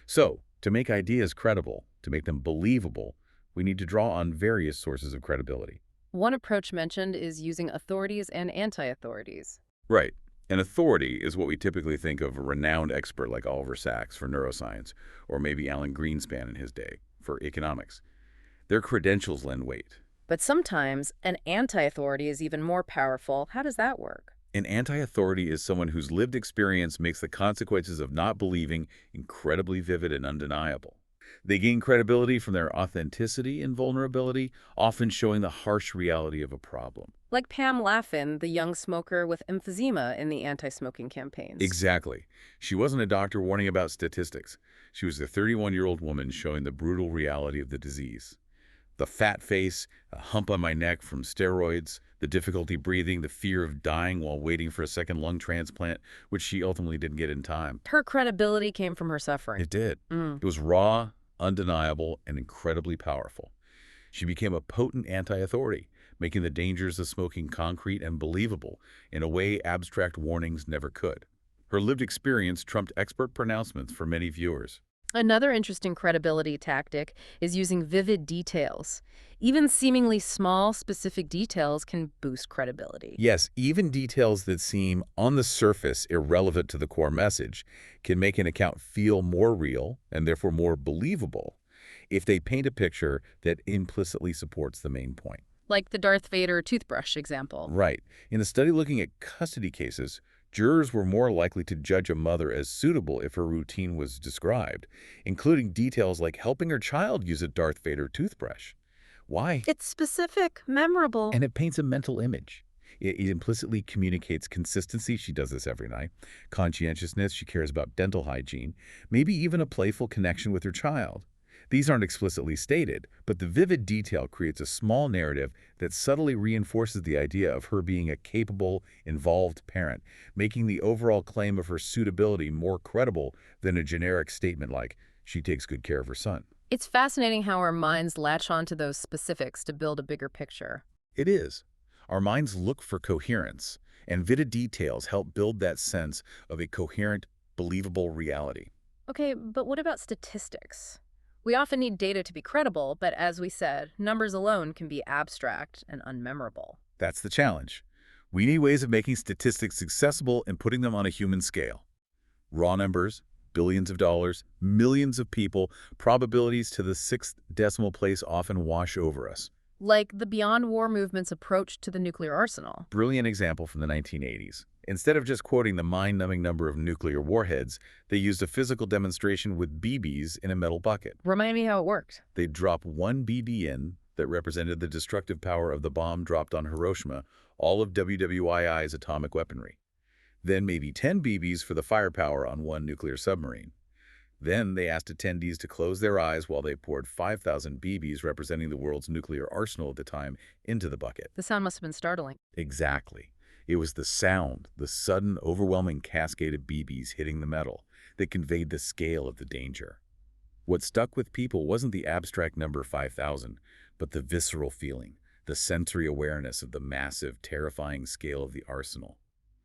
So, to make ideas credible, to make them believable, we need to draw on various sources of credibility. One approach mentioned is using authorities and anti-authorities. Right. An authority is what we typically think of a renowned expert like Oliver Sacks for neuroscience, or maybe Alan Greenspan in his day for economics. Their credentials lend weight. But sometimes an anti-authority is even more powerful. How does that work? An anti-authority is someone whose lived experience makes the consequences of not believing incredibly vivid and undeniable. They gain credibility from their authenticity and vulnerability, often showing the harsh reality of a problem. Like Pam Laffin, the young smoker with emphysema in the anti-smoking campaigns. Exactly. She wasn't a doctor warning about statistics. She was a 31-year-old woman showing the brutal reality of the disease. The fat face, a hump on my neck from steroids, the difficulty breathing, the fear of dying while waiting for a second lung transplant, which she ultimately didn't get in time. Her credibility came from her suffering. It did. It was raw, undeniable, and incredibly powerful. She became a potent anti-authority, making the dangers of smoking concrete and believable in a way abstract warnings never could. Her lived experience trumped expert pronouncements for many viewers. Another interesting credibility tactic is using vivid details. Even seemingly small, specific details can boost credibility. Yes, even details that seem on the surface irrelevant to the core message can make an account feel more real and therefore more believable if they paint a picture that implicitly supports the main point. Like the Darth Vader toothbrush example. Right. In a study looking at custody cases, jurors were more likely to judge a mother as suitable if her routine was described, including details like helping her child use a Darth Vader toothbrush. Why? It's specific, memorable. And it paints a mental image. It implicitly communicates consistency, she does this every night, conscientiousness, she cares about dental hygiene, maybe even a playful connection with her child. These aren't explicitly stated, but the vivid detail creates a small narrative that subtly reinforces the idea of her being a capable, involved parent, making the overall claim of her suitability more credible than a generic statement like, she takes good care of her son. It's fascinating how our minds latch onto those specifics to build a bigger picture. It is. Our minds look for coherence, and vivid details help build that sense of a coherent, believable reality. Okay, but what about statistics? We often need data to be credible, but as we said, numbers alone can be abstract and unmemorable. That's the challenge. We need ways of making statistics accessible and putting them on a human scale. Raw numbers, billions of dollars, millions of people, probabilities to the sixth decimal place often wash over us. Like the Beyond War movement's approach to the nuclear arsenal. Brilliant example from the 1980s. Instead of just quoting the mind-numbing number of nuclear warheads, they used a physical demonstration with BBs in a metal bucket. Remind me how it worked. They'd drop one BB in that represented the destructive power of the bomb dropped on Hiroshima, all of WWII's atomic weaponry. Then maybe 10 BBs for the firepower on one nuclear submarine. Then they asked attendees to close their eyes while they poured 5,000 BBs representing the world's nuclear arsenal at the time into the bucket. The sound must have been startling. Exactly. It was the sound, the sudden, overwhelming cascade of BBs hitting the metal, that conveyed the scale of the danger. What stuck with people wasn't the abstract number 5,000, but the visceral feeling, the sensory awareness of the massive, terrifying scale of the arsenal.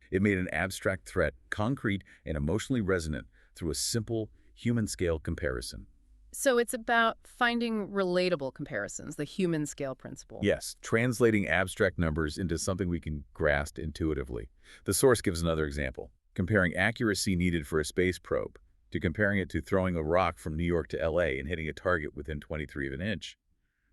It made an abstract threat concrete and emotionally resonant through a simple, human-scale comparison. So it's about finding relatable comparisons, the human scale principle. Yes, translating abstract numbers into something we can grasp intuitively. The source gives another example, comparing accuracy needed for a space probe to comparing it to throwing a rock from New York to LA and hitting a target within 23 of an inch.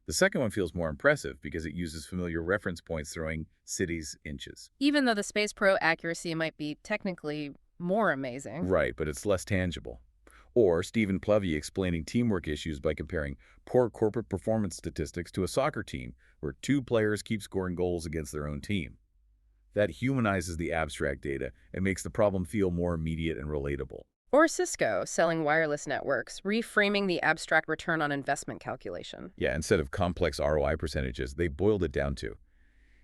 The second one feels more impressive because it uses familiar reference points throwing cities inches. Even though the space pro accuracy might be technically more amazing. Right, but it's less tangible. Or Stephen Plevey explaining teamwork issues by comparing poor corporate performance statistics to a soccer team where two players keep scoring goals against their own team. That humanizes the abstract data and makes the problem feel more immediate and relatable. Or Cisco selling wireless networks, reframing the abstract return on investment calculation. Yeah, instead of complex ROI percentages, they boiled it down to,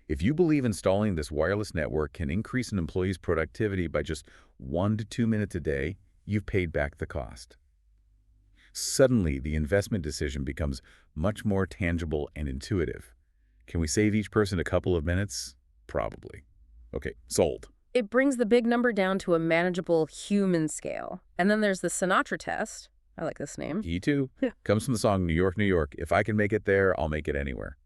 if you believe installing this wireless network can increase an employee's productivity by just 1 to 2 minutes a day, you've paid back the cost. Suddenly, the investment decision becomes much more tangible and intuitive. Can we save each person a couple of minutes? Probably. Okay, sold. It brings the big number down to a manageable human scale. And then there's the Sinatra test. I like this name. E2 comes from the song New York, New York. If I can make it there, I'll make it anywhere.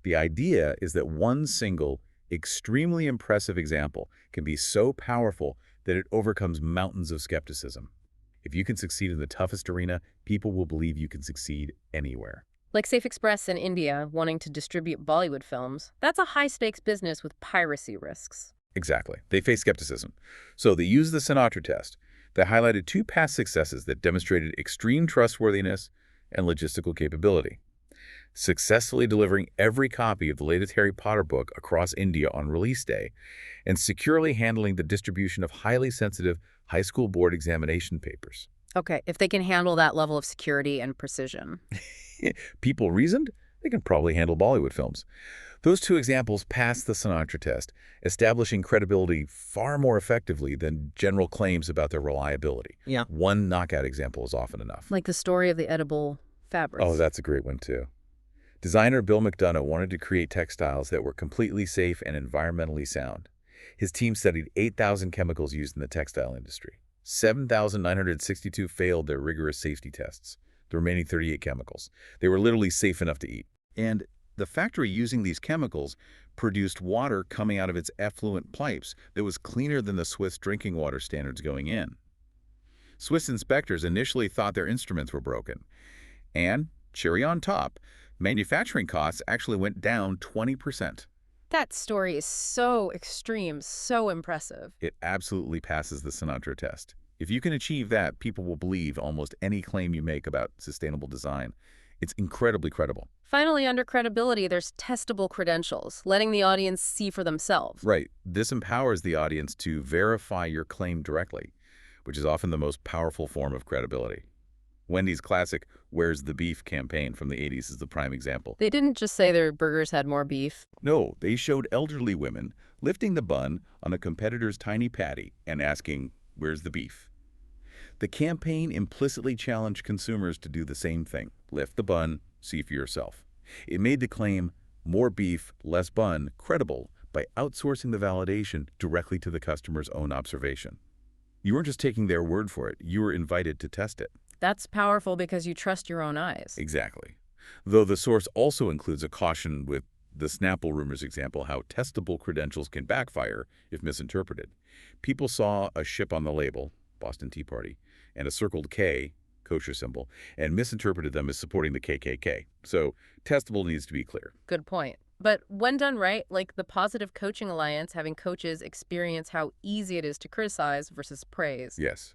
The idea is that one single, extremely impressive example can be so powerful that it overcomes mountains of skepticism. If you can succeed in the toughest arena, people will believe you can succeed anywhere. Like Safe Express in India wanting to distribute Bollywood films. That's a high-stakes business with piracy risks. Exactly. They face skepticism. So they used the Sinatra test. They highlighted two past successes that demonstrated extreme trustworthiness and logistical capability. Successfully delivering every copy of the latest Harry Potter book across India on release day, and securely handling the distribution of highly sensitive high school board examination papers. Okay, if they can handle that level of security and precision. People reasoned they can probably handle Bollywood films. Those two examples passed the Sinatra test, establishing credibility far more effectively than general claims about their reliability. Yeah. One knockout example is often enough. Like the story of the edible fabrics. Oh, that's a great one, too. Designer Bill McDonough wanted to create textiles that were completely safe and environmentally sound. His team studied 8,000 chemicals used in the textile industry. 7,962 failed their rigorous safety tests. The remaining 38 chemicals. They were literally safe enough to eat. And the factory using these chemicals produced water coming out of its effluent pipes that was cleaner than the Swiss drinking water standards going in. Swiss inspectors initially thought their instruments were broken. And, cherry on top, manufacturing costs actually went down 20%. That story is so extreme, so impressive. It absolutely passes the Sinatra test. If you can achieve that, people will believe almost any claim you make about sustainable design. It's incredibly credible. Finally, under credibility, there's testable credentials, letting the audience see for themselves. Right. This empowers the audience to verify your claim directly, which is often the most powerful form of credibility. Wendy's classic "Where's the Beef" campaign from the 80s is the prime example. They didn't just say their burgers had more beef. No, they showed elderly women lifting the bun on a competitor's tiny patty and asking, "Where's the beef?" The campaign implicitly challenged consumers to do the same thing. Lift the bun, see for yourself. It made the claim, "more beef, less bun," credible by outsourcing the validation directly to the customer's own observation. You weren't just taking their word for it, you were invited to test it. That's powerful because you trust your own eyes. Exactly. Though the source also includes a caution with the Snapple rumors example how testable credentials can backfire if misinterpreted. People saw a ship on the label, Boston Tea Party, and a circled K, kosher symbol, and misinterpreted them as supporting the KKK. So testable needs to be clear. Good point. But when done right, like the Positive Coaching Alliance having coaches experience how easy it is to criticize versus praise. Yes.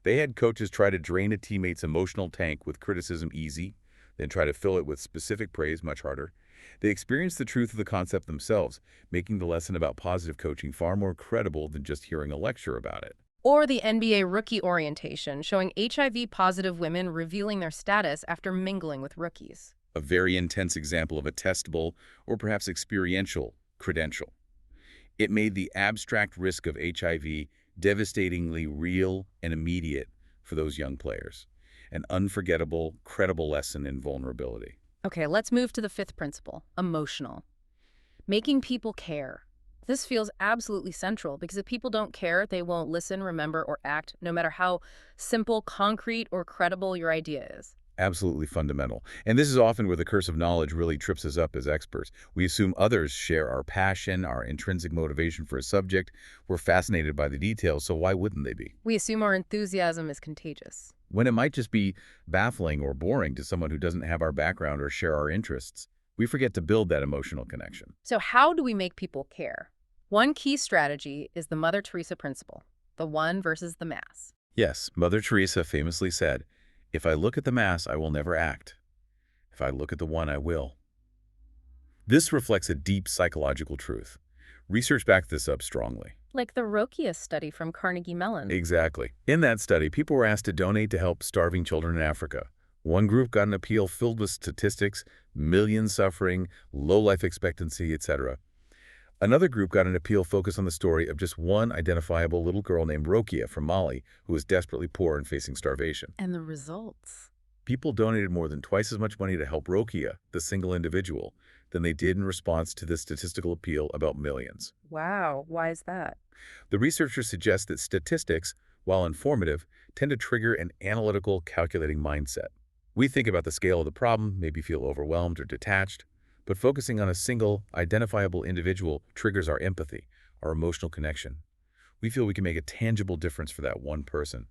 They had coaches try to drain a teammate's emotional tank with criticism easy, then try to fill it with specific praise much harder. They experienced the truth of the concept themselves, making the lesson about positive coaching far more credible than just hearing a lecture about it. Or the NBA rookie orientation, showing HIV-positive women revealing their status after mingling with rookies. A very intense example of a testable or perhaps experiential credential. It made the abstract risk of HIV devastatingly real and immediate for those young players. An unforgettable, credible lesson in vulnerability. Okay, let's move to the fifth principle, emotional. Making people care. This feels absolutely central because if people don't care, they won't listen, remember, or act, no matter how simple, concrete, or credible your idea is. Absolutely fundamental. And this is often where the curse of knowledge really trips us up as experts. We assume others share our passion, our intrinsic motivation for a subject. We're fascinated by the details, so why wouldn't they be? We assume our enthusiasm is contagious. When it might just be baffling or boring to someone who doesn't have our background or share our interests, we forget to build that emotional connection. So how do we make people care? One key strategy is the Mother Teresa principle, the one versus the mass. Yes, Mother Teresa famously said, "If I look at the mass, I will never act. If I look at the one, I will." This reflects a deep psychological truth. Research backed this up strongly. Like the Rokius study from Carnegie Mellon. Exactly. In that study, people were asked to donate to help starving children in Africa. One group got an appeal filled with statistics, millions suffering, low life expectancy, etc. Another group got an appeal focused on the story of just one identifiable little girl named Rokia from Mali who was desperately poor and facing starvation. And the results? People donated more than twice as much money to help Rokia, the single individual, than they did in response to the statistical appeal about millions. Wow, why is that? The researchers suggest that statistics, while informative, tend to trigger an analytical, calculating mindset. We think about the scale of the problem, maybe feel overwhelmed or detached, but focusing on a single, identifiable individual triggers our empathy, our emotional connection. We feel we can make a tangible difference for that one person.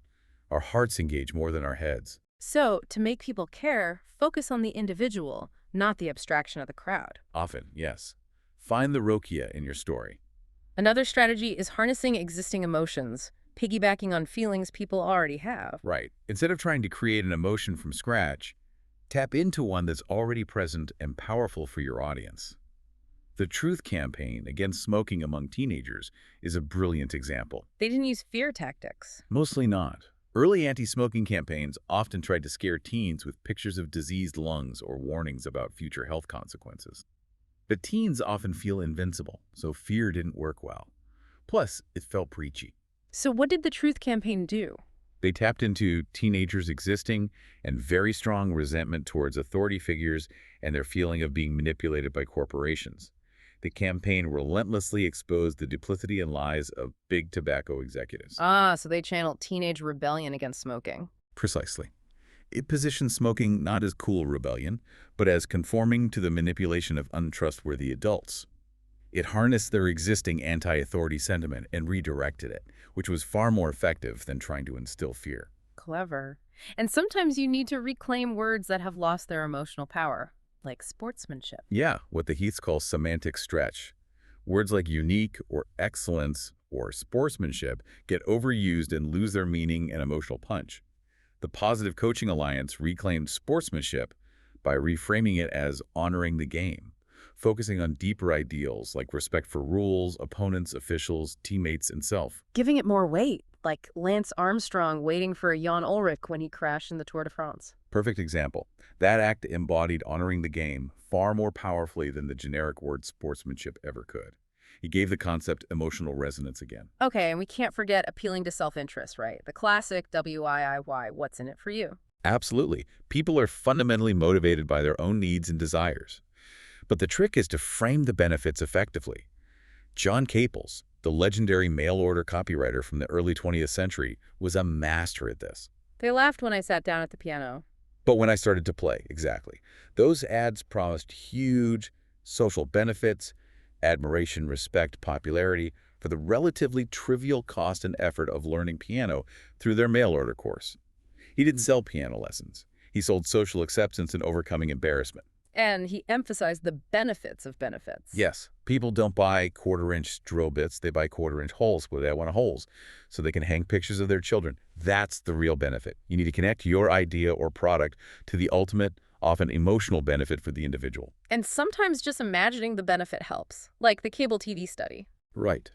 Our hearts engage more than our heads. So, to make people care, focus on the individual, not the abstraction of the crowd. Often, yes. Find the Rokia in your story. Another strategy is harnessing existing emotions, piggybacking on feelings people already have. Right. Instead of trying to create an emotion from scratch, tap into one that's already present and powerful for your audience. The Truth campaign against smoking among teenagers is a brilliant example. They didn't use fear tactics. Mostly not. Early anti-smoking campaigns often tried to scare teens with pictures of diseased lungs or warnings about future health consequences. But teens often feel invincible, so fear didn't work well. Plus, it felt preachy. So what did the Truth campaign do? They tapped into teenagers' existing and very strong resentment towards authority figures and their feeling of being manipulated by corporations. The campaign relentlessly exposed the duplicity and lies of big tobacco executives. So they channeled teenage rebellion against smoking. Precisely. It positioned smoking not as cool rebellion, but as conforming to the manipulation of untrustworthy adults. It harnessed their existing anti-authority sentiment and redirected it, which was far more effective than trying to instill fear. Clever. And sometimes you need to reclaim words that have lost their emotional power, like sportsmanship. Yeah, what the Heaths call semantic stretch. Words like unique or excellence or sportsmanship get overused and lose their meaning and emotional punch. The Positive Coaching Alliance reclaimed sportsmanship by reframing it as honoring the game, focusing on deeper ideals like respect for rules, opponents, officials, teammates, and self. Giving it more weight, like Lance Armstrong waiting for Jan Ullrich when he crashed in the Tour de France. Perfect example. That act embodied honoring the game far more powerfully than the generic word sportsmanship ever could. He gave the concept emotional resonance again. Okay, and we can't forget appealing to self-interest, right? The classic WIIY, what's in it for you? Absolutely. People are fundamentally motivated by their own needs and desires. But the trick is to frame the benefits effectively. John Caples, the legendary mail-order copywriter from the early 20th century, was a master at this. They laughed when I sat down at the piano. But when I started to play, exactly. Those ads promised huge social benefits, admiration, respect, popularity for the relatively trivial cost and effort of learning piano through their mail-order course. He didn't sell piano lessons. He sold social acceptance and overcoming embarrassment. And he emphasized the benefits of benefits. Yes, people don't buy quarter-inch drill bits. They buy quarter-inch holes where they want holes so they can hang pictures of their children. That's the real benefit. You need to connect your idea or product to the ultimate, often emotional benefit for the individual. And sometimes just imagining the benefit helps, like the cable TV study. Right.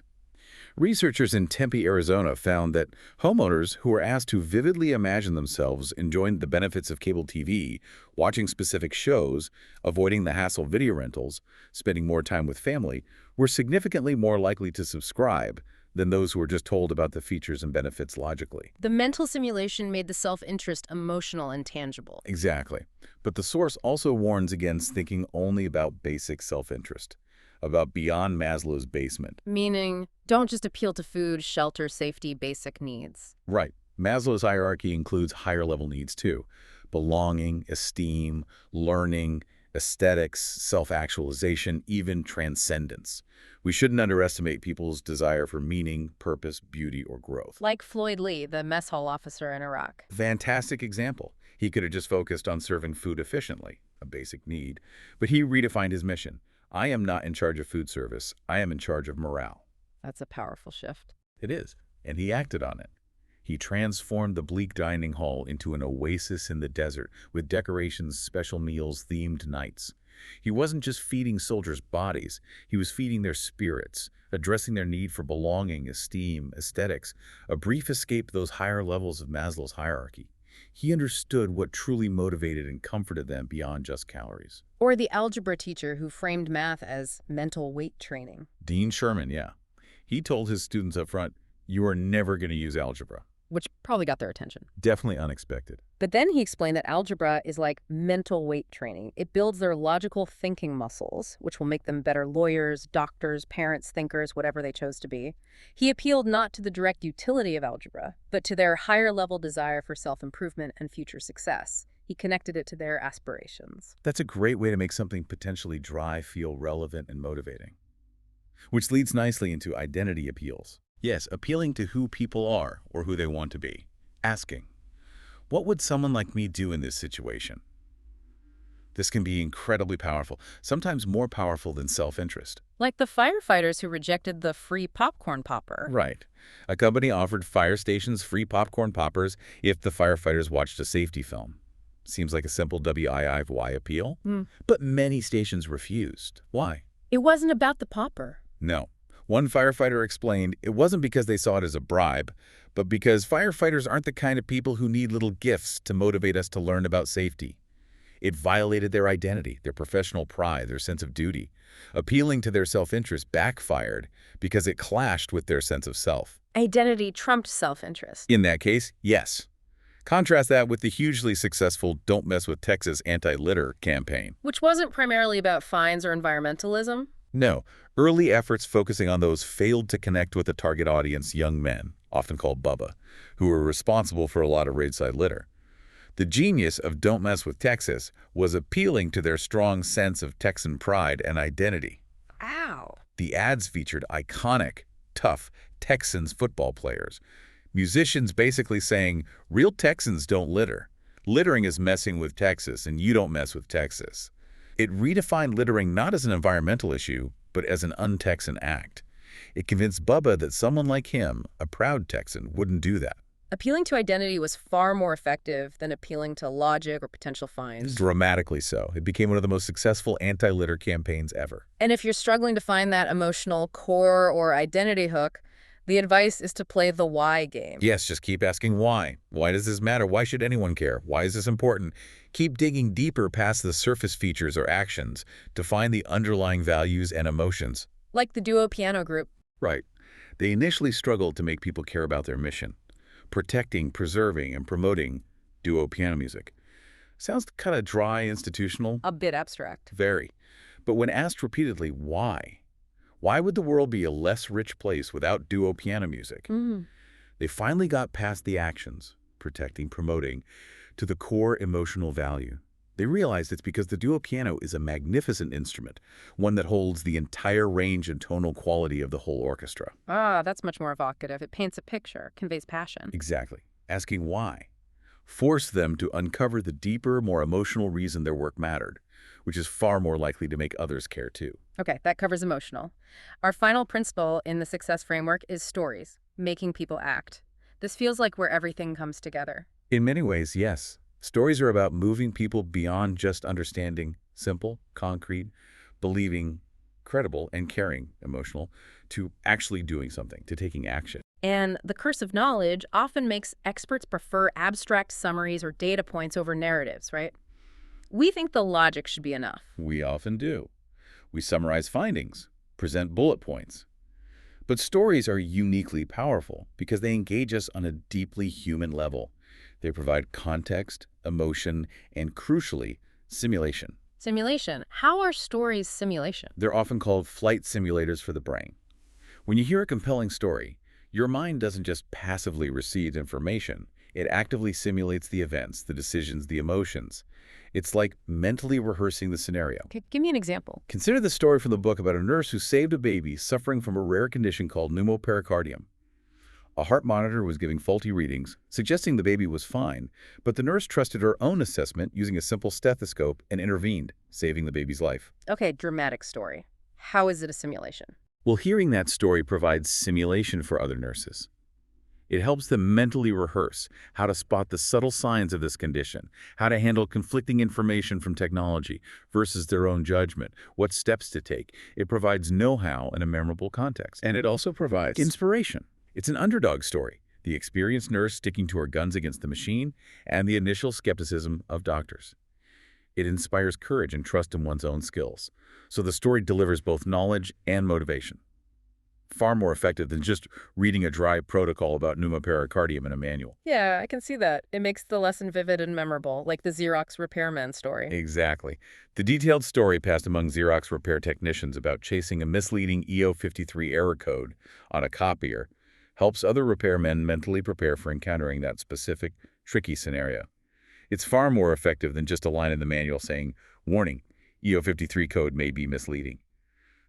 Researchers in Tempe, Arizona found that homeowners who were asked to vividly imagine themselves enjoying the benefits of cable TV, watching specific shows, avoiding the hassle of video rentals, spending more time with family, were significantly more likely to subscribe than those who were just told about the features and benefits logically. The mental simulation made the self-interest emotional and tangible. Exactly. But the source also warns against thinking only about basic self-interest, about beyond Maslow's basement. Meaning, don't just appeal to food, shelter, safety, basic needs. Right. Maslow's hierarchy includes higher-level needs too. Belonging, esteem, learning, aesthetics, self-actualization, even transcendence. We shouldn't underestimate people's desire for meaning, purpose, beauty, or growth. Like Floyd Lee, the mess hall officer in Iraq. Fantastic example. He could have just focused on serving food efficiently, a basic need, but he redefined his mission. I am not in charge of food service. I am in charge of morale. That's a powerful shift. It is, and he acted on it. He transformed the bleak dining hall into an oasis in the desert with decorations, special meals, themed nights. He wasn't just feeding soldiers' bodies, he was feeding their spirits, addressing their need for belonging, esteem, aesthetics, a brief escape to those higher levels of Maslow's hierarchy. He understood what truly motivated and comforted them beyond just calories. Or the algebra teacher who framed math as mental weight training. Dean Sherman, yeah. He told his students up front, you are never going to use algebra. Which probably got their attention. Definitely unexpected. But then he explained that algebra is like mental weight training. It builds their logical thinking muscles, which will make them better lawyers, doctors, parents, thinkers, whatever they chose to be. He appealed not to the direct utility of algebra, but to their higher-level desire for self-improvement and future success. He connected it to their aspirations. That's a great way to make something potentially dry feel relevant and motivating. Which leads nicely into identity appeals. Yes, appealing to who people are or who they want to be. Asking, what would someone like me do in this situation? This can be incredibly powerful, sometimes more powerful than self-interest. Like the firefighters who rejected the free popcorn popper. Right. A company offered fire stations free popcorn poppers if the firefighters watched a safety film. Seems like a simple WII appeal, but many stations refused. Why? It wasn't about the popper. No. One firefighter explained it wasn't because they saw it as a bribe, but because firefighters aren't the kind of people who need little gifts to motivate us to learn about safety. It violated their identity, their professional pride, their sense of duty. Appealing to their self-interest backfired because it clashed with their sense of self. Identity trumped self-interest. In that case, yes. Contrast that with the hugely successful Don't Mess with Texas anti-litter campaign. Which wasn't primarily about fines or environmentalism. No, early efforts focusing on those failed to connect with the target audience, young men, often called Bubba, who were responsible for a lot of roadside litter. The genius of Don't Mess with Texas was appealing to their strong sense of Texan pride and identity. Ow. The ads featured iconic, tough Texans football players, musicians basically saying, real Texans don't litter. Littering is messing with Texas, and you don't mess with Texas. It redefined littering not as an environmental issue, but as an un-Texan act. It convinced Bubba that someone like him, a proud Texan, wouldn't do that. Appealing to identity was far more effective than appealing to logic or potential fines. Dramatically so. It became one of the most successful anti-litter campaigns ever. And if you're struggling to find that emotional core or identity hook, the advice is to play the why game. Yes, just keep asking why. Why does this matter? Why should anyone care? Why is this important? Keep digging deeper past the surface features or actions to find the underlying values and emotions. Like the duo piano group. Right. They initially struggled to make people care about their mission. Protecting, preserving, and promoting duo piano music. Sounds kind of dry, institutional. A bit abstract. Very. But when asked repeatedly why? Why would the world be a less rich place without duo piano music? They finally got past the actions, protecting, promoting, to the core emotional value. They realized it's because the duo piano is a magnificent instrument, one that holds the entire range and tonal quality of the whole orchestra. Ah, that's much more evocative. It paints a picture, conveys passion. Exactly. Asking why forced them to uncover the deeper, more emotional reason their work mattered, which is far more likely to make others care too. Okay, that covers emotional. Our final principle in the success framework is stories, making people act. This feels like where everything comes together. In many ways, yes. Stories are about moving people beyond just understanding, simple, concrete, believing, credible and caring, emotional, to actually doing something, to taking action. And the curse of knowledge often makes experts prefer abstract summaries or data points over narratives, right? We think the logic should be enough. We often do. We summarize findings, present bullet points. But stories are uniquely powerful because they engage us on a deeply human level. They provide context, emotion, and crucially, simulation. Simulation. How are stories simulation? They're often called flight simulators for the brain. When you hear a compelling story, your mind doesn't just passively receive information. It actively simulates the events, the decisions, the emotions. It's like mentally rehearsing the scenario. Okay, give me an example. Consider the story from the book about a nurse who saved a baby suffering from a rare condition called pneumopericardium. A heart monitor was giving faulty readings, suggesting the baby was fine, but the nurse trusted her own assessment using a simple stethoscope and intervened, saving the baby's life. Okay, dramatic story. How is it a simulation? Well, hearing that story provides simulation for other nurses. It helps them mentally rehearse how to spot the subtle signs of this condition, how to handle conflicting information from technology versus their own judgment, what steps to take. It provides know-how in a memorable context. And it also provides inspiration. It's an underdog story, the experienced nurse sticking to her guns against the machine and the initial skepticism of doctors. It inspires courage and trust in one's own skills. So the story delivers both knowledge and motivation. Far more effective than just reading a dry protocol about pneumopericardium in a manual. Yeah, I can see that. It makes the lesson vivid and memorable, like the Xerox repairman story. Exactly. The detailed story passed among Xerox repair technicians about chasing a misleading EO53 error code on a copier helps other repairmen mentally prepare for encountering that specific, tricky scenario. It's far more effective than just a line in the manual saying, "Warning, EO53 code may be misleading."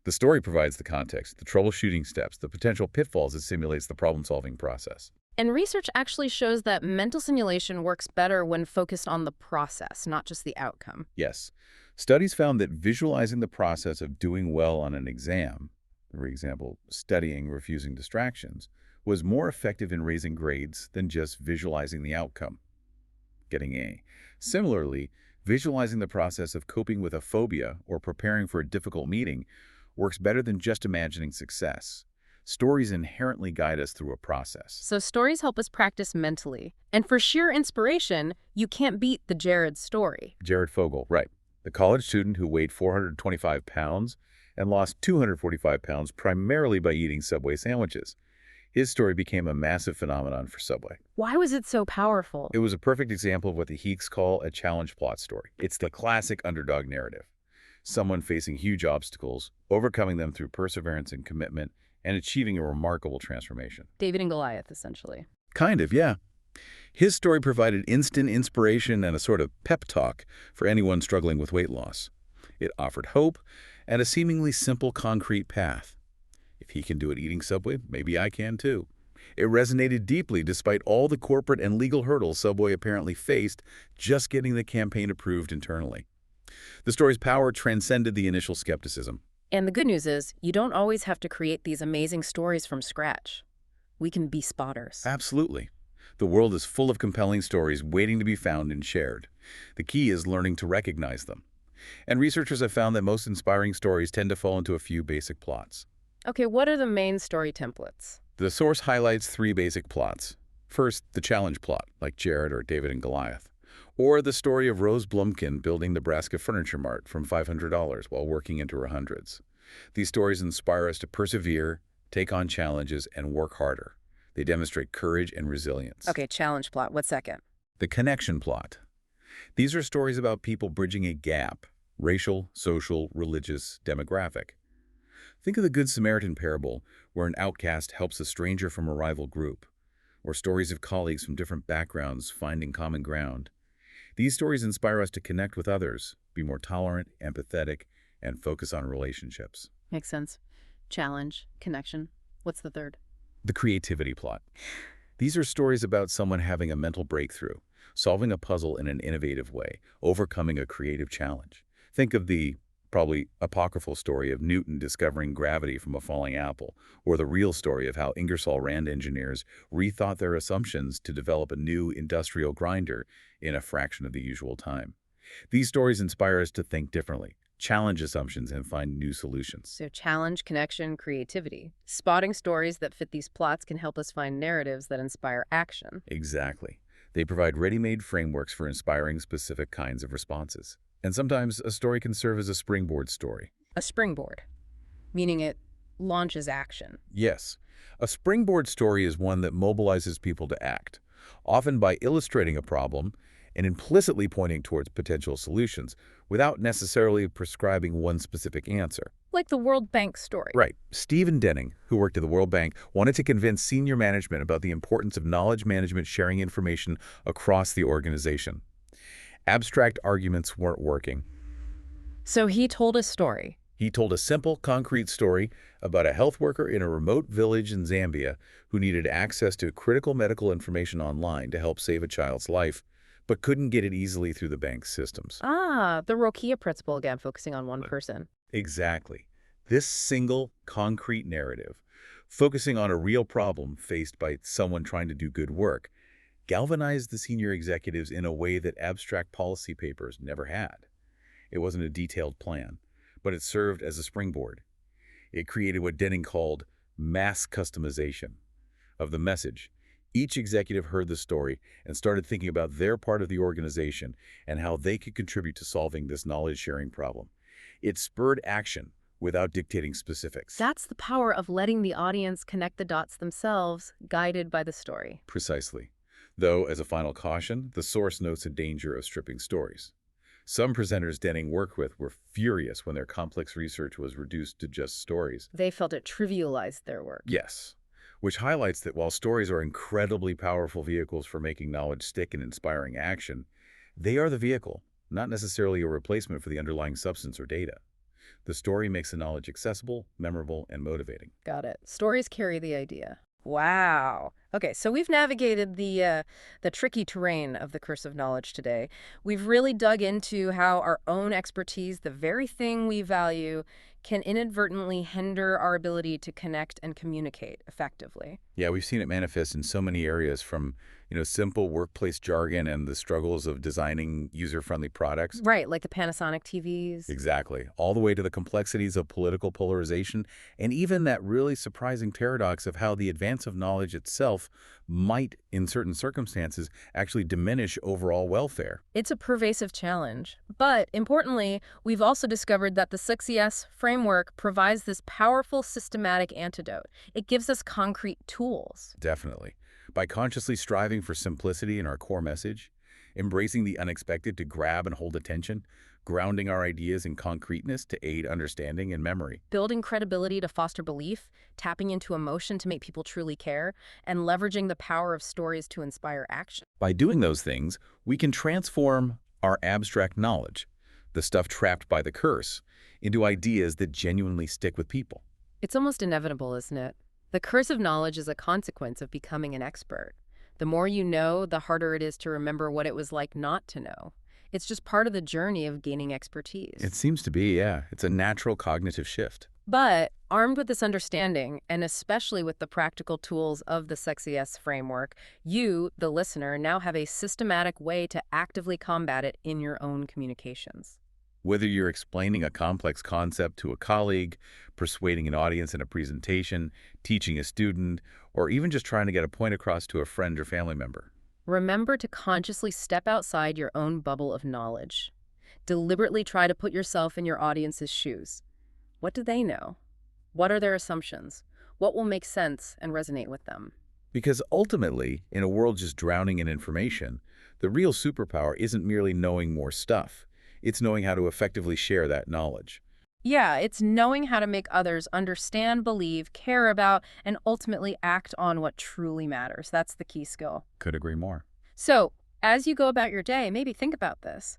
The story provides the context, the troubleshooting steps, the potential pitfalls it simulates the problem-solving process. And research actually shows that mental simulation works better when focused on the process, not just the outcome. Yes. Studies found that visualizing the process of doing well on an exam, for example, studying, refusing distractions, was more effective in raising grades than just visualizing the outcome, getting A. Similarly, visualizing the process of coping with a phobia or preparing for a difficult meeting works better than just imagining success. Stories inherently guide us through a process. So stories help us practice mentally. And for sheer inspiration, you can't beat the Jared story. Jared Fogle, right. The college student who weighed 425 pounds and lost 245 pounds primarily by eating Subway sandwiches. His story became a massive phenomenon for Subway. Why was it so powerful? It was a perfect example of what the Heaths call a challenge plot story. It's the classic underdog narrative. Someone facing huge obstacles, overcoming them through perseverance and commitment, and achieving a remarkable transformation. David and Goliath, essentially. Kind of, yeah. His story provided instant inspiration and a sort of pep talk for anyone struggling with weight loss. It offered hope and a seemingly simple, concrete path. If he can do it eating Subway, maybe I can too. It resonated deeply despite all the corporate and legal hurdles Subway apparently faced just getting the campaign approved internally. The story's power transcended the initial skepticism. And the good news is, you don't always have to create these amazing stories from scratch. We can be spotters. Absolutely. The world is full of compelling stories waiting to be found and shared. The key is learning to recognize them. And researchers have found that most inspiring stories tend to fall into a few basic plots. Okay, what are the main story templates? The source highlights 3 basic plots. First, the challenge plot, like Jared or David and Goliath. Or the story of Rose Blumkin building Nebraska Furniture Mart from $500 while working into her hundreds. These stories inspire us to persevere, take on challenges, and work harder. They demonstrate courage and resilience. Okay, challenge plot. What's second? The connection plot. These are stories about people bridging a gap, racial, social, religious, demographic. Think of the Good Samaritan parable, where an outcast helps a stranger from a rival group, or stories of colleagues from different backgrounds finding common ground. These stories inspire us to connect with others, be more tolerant, empathetic, and focus on relationships. Makes sense. Challenge, connection. What's the third? The creativity plot. These are stories about someone having a mental breakthrough, solving a puzzle in an innovative way, overcoming a creative challenge. Think of the probably apocryphal story of Newton discovering gravity from a falling apple, or the real story of how Ingersoll Rand engineers rethought their assumptions to develop a new industrial grinder in a fraction of the usual time. These stories inspire us to think differently, challenge assumptions, and find new solutions. So challenge, connection, creativity. Spotting stories that fit these plots can help us find narratives that inspire action. Exactly. They provide ready-made frameworks for inspiring specific kinds of responses. And sometimes a story can serve as a springboard story. A springboard, meaning it launches action. Yes. A springboard story is one that mobilizes people to act, often by illustrating a problem and implicitly pointing towards potential solutions without necessarily prescribing one specific answer. Like the World Bank story. Right. Stephen Denning, who worked at the World Bank, wanted to convince senior management about the importance of knowledge management sharing information across the organization. Abstract arguments weren't working. So he told a story. He told a simple, concrete story about a health worker in a remote village in Zambia who needed access to critical medical information online to help save a child's life, but couldn't get it easily through the bank's systems. Ah, the Rokia principle again, focusing on one person. Exactly. This single, concrete narrative, focusing on a real problem faced by someone trying to do good work, galvanized the senior executives in a way that abstract policy papers never had. It wasn't a detailed plan, but it served as a springboard. It created what Denning called mass customization of the message. Each executive heard the story and started thinking about their part of the organization and how they could contribute to solving this knowledge-sharing problem. It spurred action without dictating specifics. That's the power of letting the audience connect the dots themselves, guided by the story. Precisely. Though, as a final caution, the source notes a danger of stripping stories. Some presenters Denning worked with were furious when their complex research was reduced to just stories. They felt it trivialized their work. Yes, which highlights that while stories are incredibly powerful vehicles for making knowledge stick and inspiring action, they are the vehicle, not necessarily a replacement for the underlying substance or data. The story makes the knowledge accessible, memorable, and motivating. Got it. Stories carry the idea. Wow. Okay, so we've navigated the tricky terrain of the curse of knowledge today. We've really dug into how our own expertise, the very thing we value, can inadvertently hinder our ability to connect and communicate effectively. Yeah, we've seen it manifest in so many areas, from simple workplace jargon and the struggles of designing user-friendly products. Right, like the Panasonic TVs. Exactly. All the way to the complexities of political polarization, and even that really surprising paradox of how the advance of knowledge itself might, in certain circumstances, actually diminish overall welfare. It's a pervasive challenge. But importantly, we've also discovered that the 6ES framework provides this powerful systematic antidote. It gives us concrete tools. Definitely. By consciously striving for simplicity in our core message, embracing the unexpected to grab and hold attention, grounding our ideas in concreteness to aid understanding and memory. Building credibility to foster belief, tapping into emotion to make people truly care, and leveraging the power of stories to inspire action. By doing those things, we can transform our abstract knowledge, the stuff trapped by the curse, into ideas that genuinely stick with people. It's almost inevitable, isn't it? The curse of knowledge is a consequence of becoming an expert. The more you know, the harder it is to remember what it was like not to know. It's just part of the journey of gaining expertise. It seems to be, yeah. It's a natural cognitive shift. But armed with this understanding, and especially with the practical tools of the 6ES framework, you, the listener, now have a systematic way to actively combat it in your own communications. Whether you're explaining a complex concept to a colleague, persuading an audience in a presentation, teaching a student, or even just trying to get a point across to a friend or family member. Remember to consciously step outside your own bubble of knowledge. Deliberately try to put yourself in your audience's shoes. What do they know? What are their assumptions? What will make sense and resonate with them? Because ultimately, in a world just drowning in information, the real superpower isn't merely knowing more stuff. It's knowing how to effectively share that knowledge. Yeah, it's knowing how to make others understand, believe, care about, and ultimately act on what truly matters. That's the key skill. Could agree more. So, as you go about your day, maybe think about this.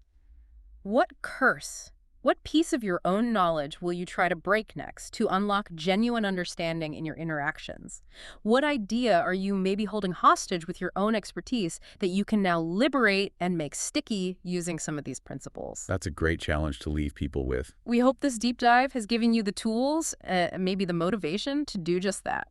What curse, what piece of your own knowledge will you try to break next to unlock genuine understanding in your interactions? What idea are you maybe holding hostage with your own expertise that you can now liberate and make sticky using some of these principles? That's a great challenge to leave people with. We hope this deep dive has given you the tools, maybe the motivation to do just that.